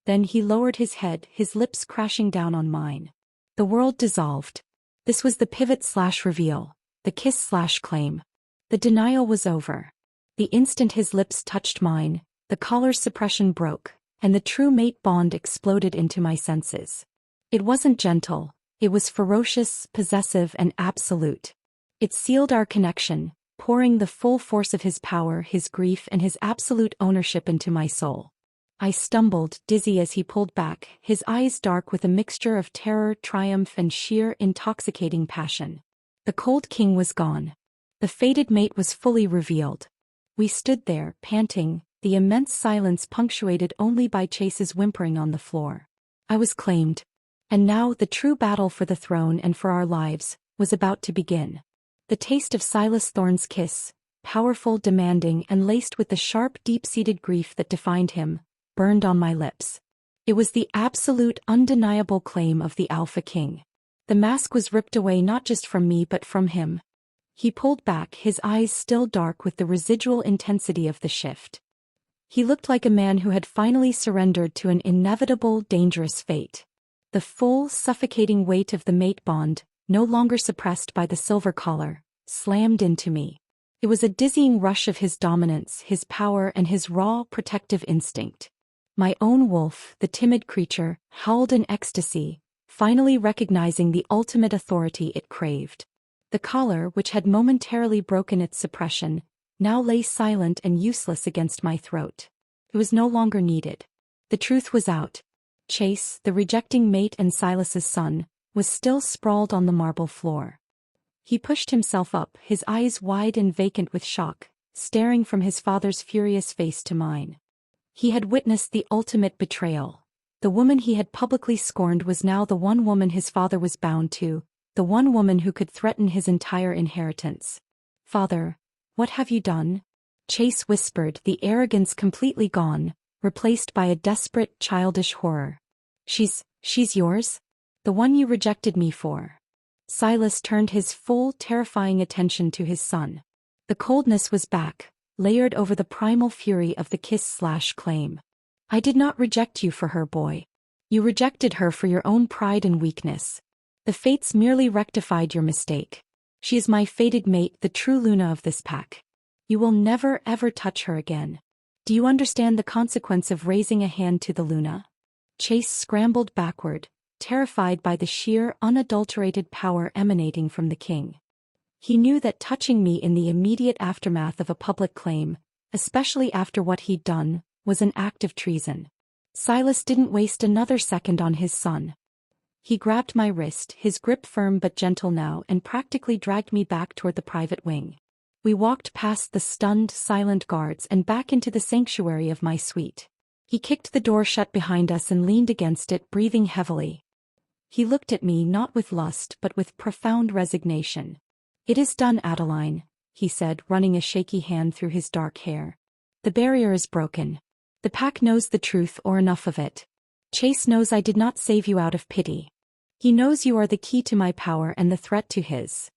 Then he lowered his head, his lips crashing down on mine. The world dissolved. This was the pivot/reveal, the kiss/claim. The denial was over. The instant his lips touched mine, the collar's suppression broke, and the true mate bond exploded into my senses. It wasn't gentle, it was ferocious, possessive, and absolute. It sealed our connection, pouring the full force of his power, his grief, and his absolute ownership into my soul. I stumbled, dizzy as he pulled back, his eyes dark with a mixture of terror, triumph, and sheer, intoxicating passion. The cold king was gone. The fated mate was fully revealed. We stood there, panting, the immense silence punctuated only by Chase's whimpering on the floor. I was claimed. And now the true battle for the throne and for our lives was about to begin. The taste of Silas Thorne's kiss, powerful, demanding, and laced with the sharp, deep-seated grief that defined him, burned on my lips. It was the absolute, undeniable claim of the Alpha King. The mask was ripped away not just from me but from him. He pulled back, his eyes still dark with the residual intensity of the shift. He looked like a man who had finally surrendered to an inevitable, dangerous fate. The full, suffocating weight of the mate bond, no longer suppressed by the silver collar, slammed into me. It was a dizzying rush of his dominance, his power, and his raw, protective instinct. My own wolf, the timid creature, howled in ecstasy, finally recognizing the ultimate authority it craved. The collar, which had momentarily broken its suppression, now lay silent and useless against my throat. It was no longer needed. The truth was out. Chase, the rejecting mate and Silas's son, was still sprawled on the marble floor. He pushed himself up, his eyes wide and vacant with shock, staring from his father's furious face to mine. He had witnessed the ultimate betrayal. The woman he had publicly scorned was now the one woman his father was bound to, the one woman who could threaten his entire inheritance. "Father, what have you done?" Chase whispered, the arrogance completely gone, replaced by a desperate, childish horror. She's yours? The one you rejected me for." Silas turned his full, terrifying attention to his son. The coldness was back, layered over the primal fury of the kiss/claim. "I did not reject you for her, boy. You rejected her for your own pride and weakness. The fates merely rectified your mistake. She is my fated mate, the true Luna of this pack. You will never ever touch her again. Do you understand the consequence of raising a hand to the Luna?" Chase scrambled backward, terrified by the sheer, unadulterated power emanating from the king. He knew that touching me in the immediate aftermath of a public claim, especially after what he'd done, was an act of treason. Silas didn't waste another second on his son. He grabbed my wrist, his grip firm but gentle now, and practically dragged me back toward the private wing. We walked past the stunned, silent guards and back into the sanctuary of my suite. He kicked the door shut behind us and leaned against it, breathing heavily. He looked at me not with lust but with profound resignation. "It is done, Adeline," he said, running a shaky hand through his dark hair. "The barrier is broken. The pack knows the truth, or enough of it. Chase knows I did not save you out of pity. He knows you are the key to my power and the threat to his."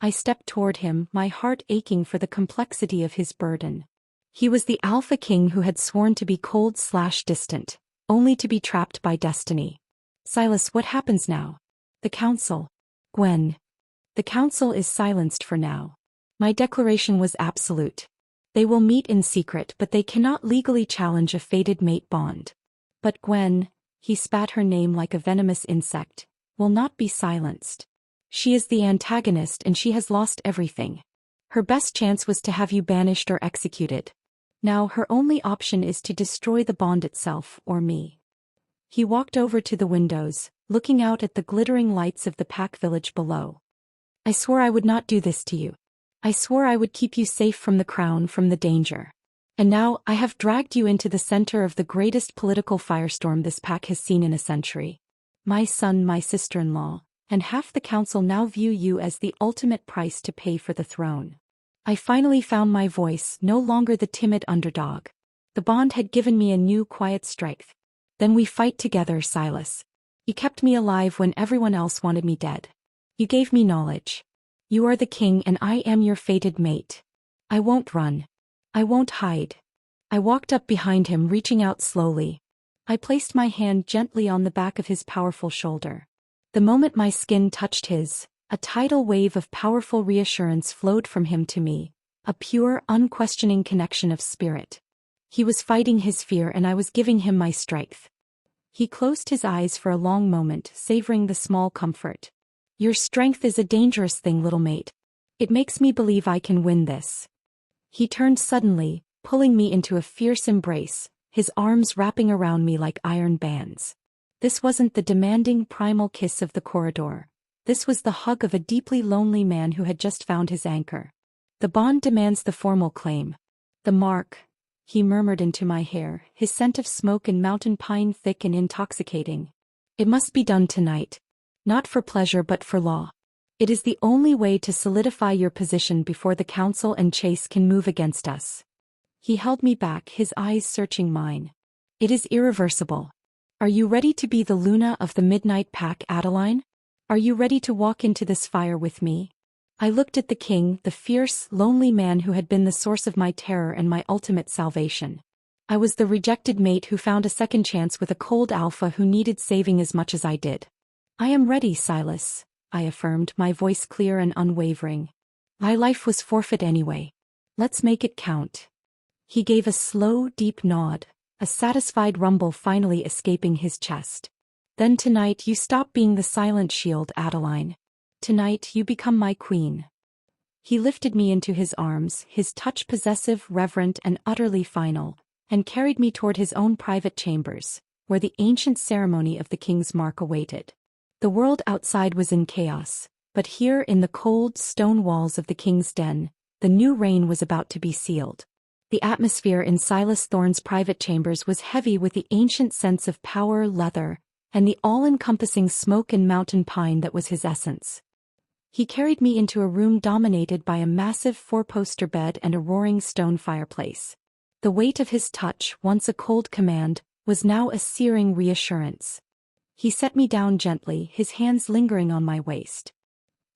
I stepped toward him, my heart aching for the complexity of his burden. He was the Alpha King who had sworn to be cold/distant, only to be trapped by destiny. "Silas, what happens now?" "The council." "Gwen." "The council is silenced for now. My declaration was absolute. They will meet in secret, but they cannot legally challenge a fated mate bond. But Gwen," he spat her name like a venomous insect, "will not be silenced. She is the antagonist and she has lost everything. Her best chance was to have you banished or executed. Now her only option is to destroy the bond itself, or me." He walked over to the windows, looking out at the glittering lights of the pack village below. "I swore I would not do this to you. I swore I would keep you safe from the crown, from the danger. And now I have dragged you into the center of the greatest political firestorm this pack has seen in a century. My son, my sister-in-law, and half the council now view you as the ultimate price to pay for the throne. I finally found my voice, no longer the timid underdog. The bond had given me a new quiet strength. Then we fight together, Silas. You kept me alive when everyone else wanted me dead. You gave me knowledge. You are the king and I am your fated mate. I won't run. I won't hide." I walked up behind him, reaching out slowly. I placed my hand gently on the back of his powerful shoulder. The moment my skin touched his, a tidal wave of powerful reassurance flowed from him to me, a pure, unquestioning connection of spirit. He was fighting his fear and I was giving him my strength. He closed his eyes for a long moment, savoring the small comfort. "Your strength is a dangerous thing, little mate. It makes me believe I can win this." He turned suddenly, pulling me into a fierce embrace, his arms wrapping around me like iron bands. This wasn't the demanding primal kiss of the corridor. This was the hug of a deeply lonely man who had just found his anchor. "The bond demands the formal claim. The mark," he murmured into my hair, his scent of smoke and mountain pine thick and intoxicating. "It must be done tonight. Not for pleasure but for law. It is the only way to solidify your position before the council and Chase can move against us." He held me back, his eyes searching mine. "It is irreversible. Are you ready to be the Luna of the Midnight Pack, Adeline? Are you ready to walk into this fire with me?" I looked at the king, the fierce, lonely man who had been the source of my terror and my ultimate salvation. I was the rejected mate who found a second chance with a cold alpha who needed saving as much as I did. "I am ready, Silas," I affirmed, my voice clear and unwavering. "My life was forfeit anyway. Let's make it count." He gave a slow, deep nod, a satisfied rumble finally escaping his chest. "Then tonight you stop being the silent shield, Adeline. Tonight you become my queen." He lifted me into his arms, his touch possessive, reverent, and utterly final, and carried me toward his own private chambers, where the ancient ceremony of the king's mark awaited. The world outside was in chaos, but here in the cold stone walls of the king's den, the new reign was about to be sealed. The atmosphere in Silas Thorne's private chambers was heavy with the ancient sense of power, leather, and the all-encompassing smoke and mountain pine that was his essence. He carried me into a room dominated by a massive four-poster bed and a roaring stone fireplace. The weight of his touch, once a cold command, was now a searing reassurance. He set me down gently, his hands lingering on my waist.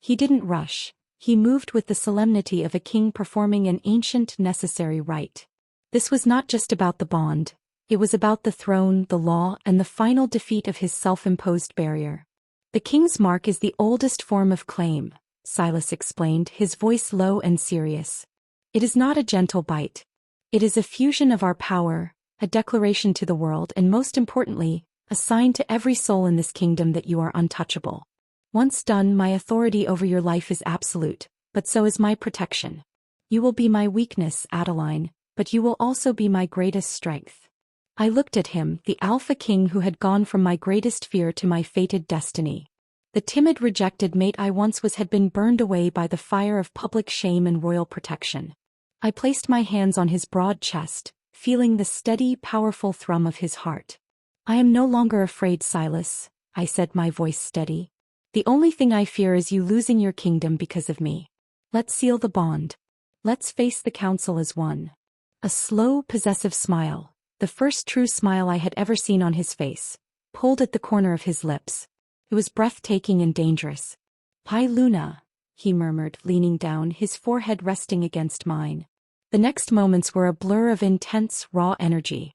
He didn't rush. He moved with the solemnity of a king performing an ancient necessary rite. This was not just about the bond. It was about the throne, the law, and the final defeat of his self-imposed barrier. The king's mark is the oldest form of claim, Silas explained, his voice low and serious. It is not a gentle bite. It is a fusion of our power, a declaration to the world, and most importantly, a sign to every soul in this kingdom that you are untouchable. Once done, my authority over your life is absolute, but so is my protection. You will be my weakness, Adeline, but you will also be my greatest strength. I looked at him, the Alpha King who had gone from my greatest fear to my fated destiny. The timid rejected mate I once was had been burned away by the fire of public shame and royal protection. I placed my hands on his broad chest, feeling the steady, powerful thrum of his heart. I am no longer afraid, Silas, I said, my voice steady. The only thing I fear is you losing your kingdom because of me. Let's seal the bond. Let's face the council as one. A slow, possessive smile, the first true smile I had ever seen on his face, pulled at the corner of his lips. It was breathtaking and dangerous. "Hi, Luna," he murmured, leaning down, his forehead resting against mine. The next moments were a blur of intense, raw energy.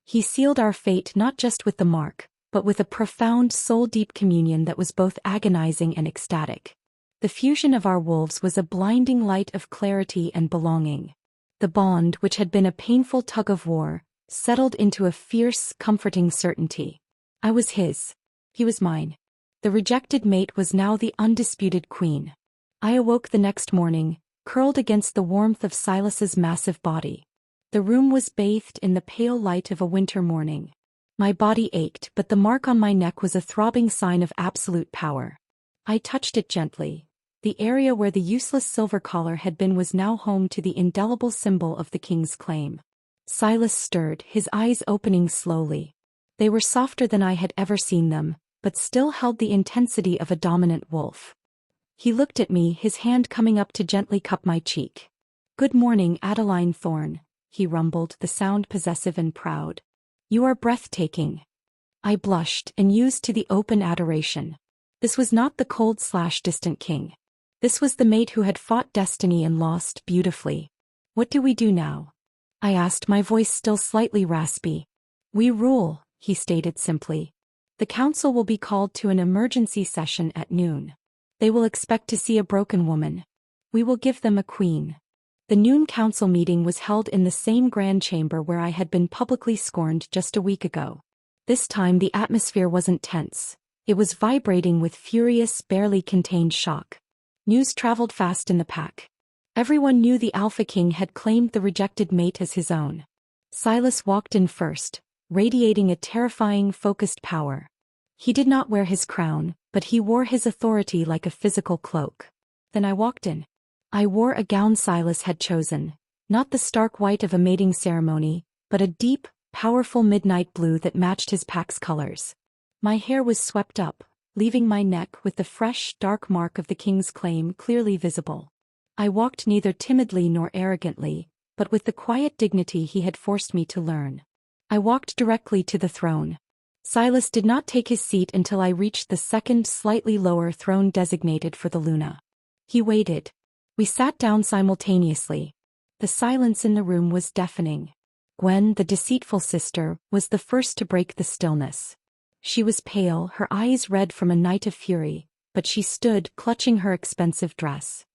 He sealed our fate not just with the mark, but with a profound soul-deep communion that was both agonizing and ecstatic. The fusion of our wolves was a blinding light of clarity and belonging. The bond, which had been a painful tug-of-war, settled into a fierce, comforting certainty. I was his. He was mine. The rejected mate was now the undisputed queen. I awoke the next morning, curled against the warmth of Silas's massive body. The room was bathed in the pale light of a winter morning. My body ached, but the mark on my neck was a throbbing sign of absolute power. I touched it gently. The area where the useless silver collar had been was now home to the indelible symbol of the king's claim. Silas stirred, his eyes opening slowly. They were softer than I had ever seen them, but still held the intensity of a dominant wolf. He looked at me, his hand coming up to gently cup my cheek. "Good morning, Adeline Thorne," he rumbled, the sound possessive and proud. "You are breathtaking." I blushed and used to the open adoration. This was not the cold/distant king. This was the mate who had fought destiny and lost beautifully. "What do we do now?" I asked, my voice still slightly raspy. "We rule," he stated simply. "The council will be called to an emergency session at noon. They will expect to see a broken woman. We will give them a queen." The noon council meeting was held in the same grand chamber where I had been publicly scorned just a week ago. This time the atmosphere wasn't tense. It was vibrating with furious, barely contained shock. News traveled fast in the pack. Everyone knew the Alpha King had claimed the rejected mate as his own. Silas walked in first, radiating a terrifying, focused power. He did not wear his crown, but he wore his authority like a physical cloak. Then I walked in. I wore a gown Silas had chosen, not the stark white of a mating ceremony, but a deep, powerful midnight blue that matched his pack's colors. My hair was swept up, leaving my neck with the fresh, dark mark of the king's claim clearly visible. I walked neither timidly nor arrogantly, but with the quiet dignity he had forced me to learn. I walked directly to the throne. Silas did not take his seat until I reached the second, slightly lower throne designated for the Luna. He waited. We sat down simultaneously. The silence in the room was deafening. Gwen, the deceitful sister, was the first to break the stillness. She was pale, her eyes red from a night of fury, but she stood, clutching her expensive dress.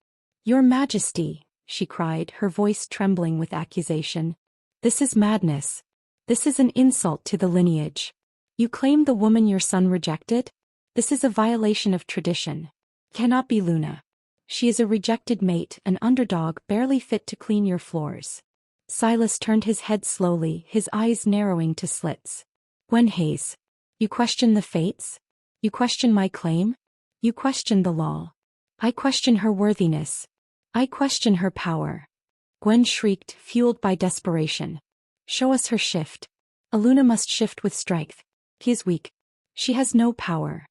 "Your Majesty," she cried, her voice trembling with accusation. "This is madness. This is an insult to the lineage. You claim the woman your son rejected? This is a violation of tradition. Cannot be, Luna. She is a rejected mate, an underdog barely fit to clean your floors." Silas turned his head slowly, his eyes narrowing to slits. "Gwen Hayes, you question the fates? You question my claim? You question the law. I question her worthiness. I question her power. Gwen shrieked, fueled by desperation. Show us her shift. A Luna must shift with strength. He is weak. She has no power.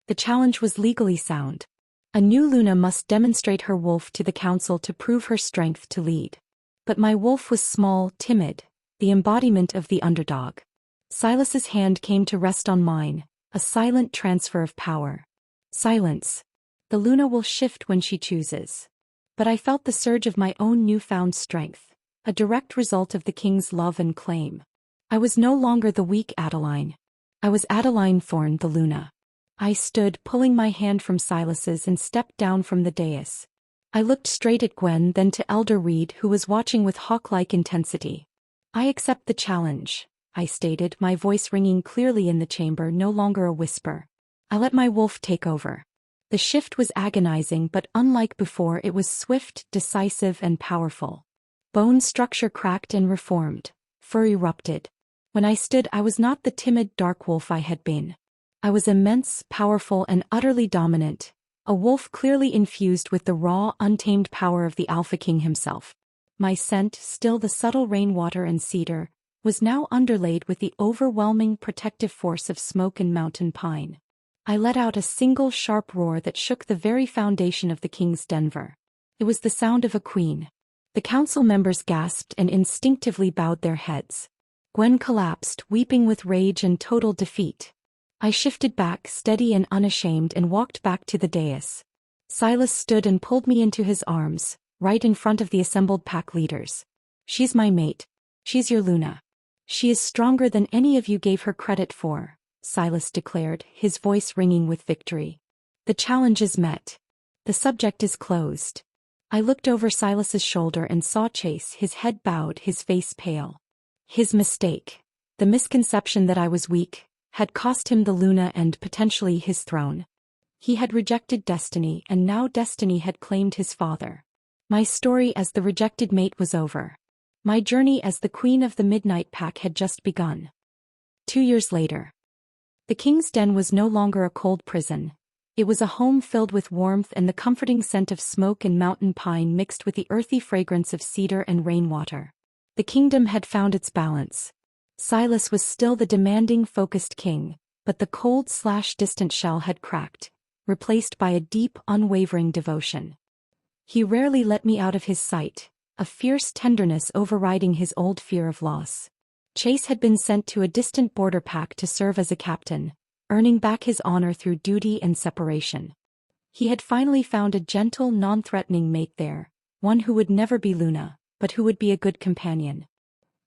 The challenge was legally sound. A new Luna must demonstrate her wolf to the council to prove her strength to lead. But my wolf was small, timid, the embodiment of the underdog. Silas's hand came to rest on mine, a silent transfer of power. Silence. The Luna will shift when she chooses. But I felt the surge of my own newfound strength, a direct result of the king's love and claim. I was no longer the weak Adeline. I was Adeline Thorne, the Luna. I stood, pulling my hand from Silas's, and stepped down from the dais. I looked straight at Gwen, then to Elder Reed, who was watching with hawk-like intensity. I accept the challenge, I stated, my voice ringing clearly in the chamber, no longer a whisper. I let my wolf take over. The shift was agonizing, but unlike before, it was swift, decisive, and powerful. Bone structure cracked and reformed. Fur erupted. When I stood, I was not the timid dark wolf I had been. I was immense, powerful, and utterly dominant, a wolf clearly infused with the raw, untamed power of the Alpha King himself. My scent, still the subtle rainwater and cedar, was now underlaid with the overwhelming protective force of smoke and mountain pine. I let out a single sharp roar that shook the very foundation of the king's Denver. It was the sound of a queen. The council members gasped and instinctively bowed their heads. Gwen collapsed, weeping with rage and total defeat. I shifted back, steady and unashamed, and walked back to the dais. Silas stood and pulled me into his arms, right in front of the assembled pack leaders. She's my mate. She's your Luna. She is stronger than any of you gave her credit for, Silas declared, his voice ringing with victory. The challenge is met. The subject is closed. I looked over Silas's shoulder and saw Chase, his head bowed, his face pale. His mistake, the misconception that I was weak, had cost him the Luna and potentially his throne. He had rejected destiny, and now destiny had claimed his father. My story as the rejected mate was over. My journey as the queen of the Midnight Pack had just begun. 2 years later. The King's Den was no longer a cold prison. It was a home filled with warmth and the comforting scent of smoke and mountain pine mixed with the earthy fragrance of cedar and rainwater. The kingdom had found its balance. Silas was still the demanding, focused king, but the cold/distant shell had cracked, replaced by a deep, unwavering devotion. He rarely let me out of his sight, a fierce tenderness overriding his old fear of loss. Chase had been sent to a distant border pack to serve as a captain, earning back his honor through duty and separation. He had finally found a gentle, non-threatening mate there, one who would never be Luna, but who would be a good companion.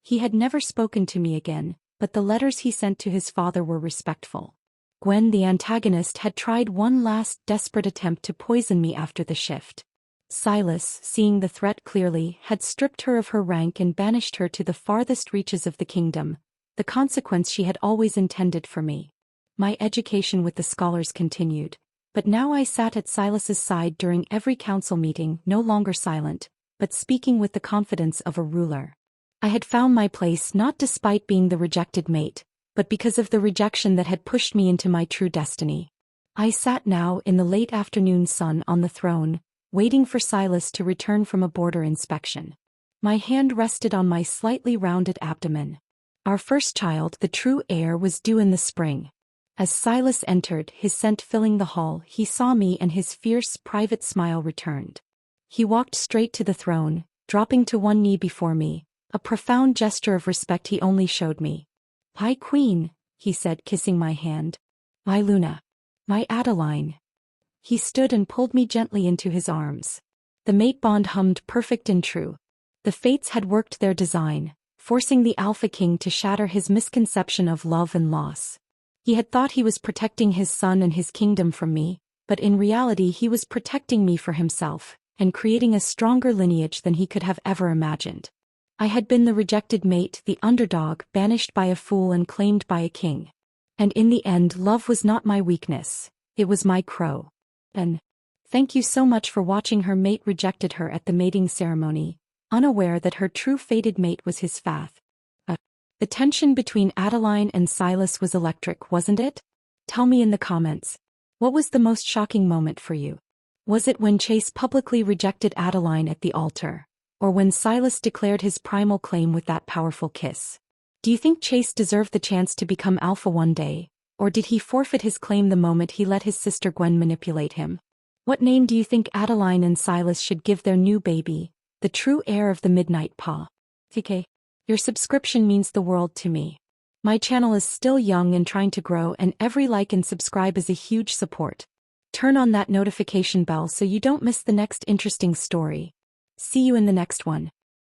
He had never spoken to me again, but the letters he sent to his father were respectful. Gwen, the antagonist, had tried one last desperate attempt to poison me after the shift. Silas, seeing the threat clearly, had stripped her of her rank and banished her to the farthest reaches of the kingdom, the consequence she had always intended for me. My education with the scholars continued, but now I sat at Silas's side during every council meeting, no longer silent, but speaking with the confidence of a ruler. I had found my place not despite being the rejected mate, but because of the rejection that had pushed me into my true destiny. I sat now in the late afternoon sun on the throne, waiting for Silas to return from a border inspection. My hand rested on my slightly rounded abdomen. Our first child, the true heir, was due in the spring. As Silas entered, his scent filling the hall, he saw me and his fierce, private smile returned. He walked straight to the throne, dropping to one knee before me, a profound gesture of respect he only showed me. "My queen," he said, kissing my hand. "My Luna. My Adeline." He stood and pulled me gently into his arms. The mate bond hummed perfect and true. The fates had worked their design, forcing the Alpha King to shatter his misconception of love and loss. He had thought he was protecting his son and his kingdom from me, but in reality he was protecting me for himself, and creating a stronger lineage than he could have ever imagined. I had been the rejected mate, the underdog, banished by a fool and claimed by a king. And in the end, love was not my weakness, it was my crow. And thank you so much for watching. Her mate rejected her at the mating ceremony, unaware that her true fated mate was his fath. The tension between Adeline and Silas was electric, wasn't it? Tell me in the comments. What was the most shocking moment for you? Was it when Chase publicly rejected Adeline at the altar? Or when Silas declared his primal claim with that powerful kiss? Do you think Chase deserved the chance to become Alpha one day, or did he forfeit his claim the moment he let his sister Gwen manipulate him? What name do you think Adeline and Silas should give their new baby, the true heir of the Midnight Paw? TK. Your subscription means the world to me. My channel is still young and trying to grow, and every like and subscribe is a huge support. Turn on that notification bell so you don't miss the next interesting story. See you in the next one.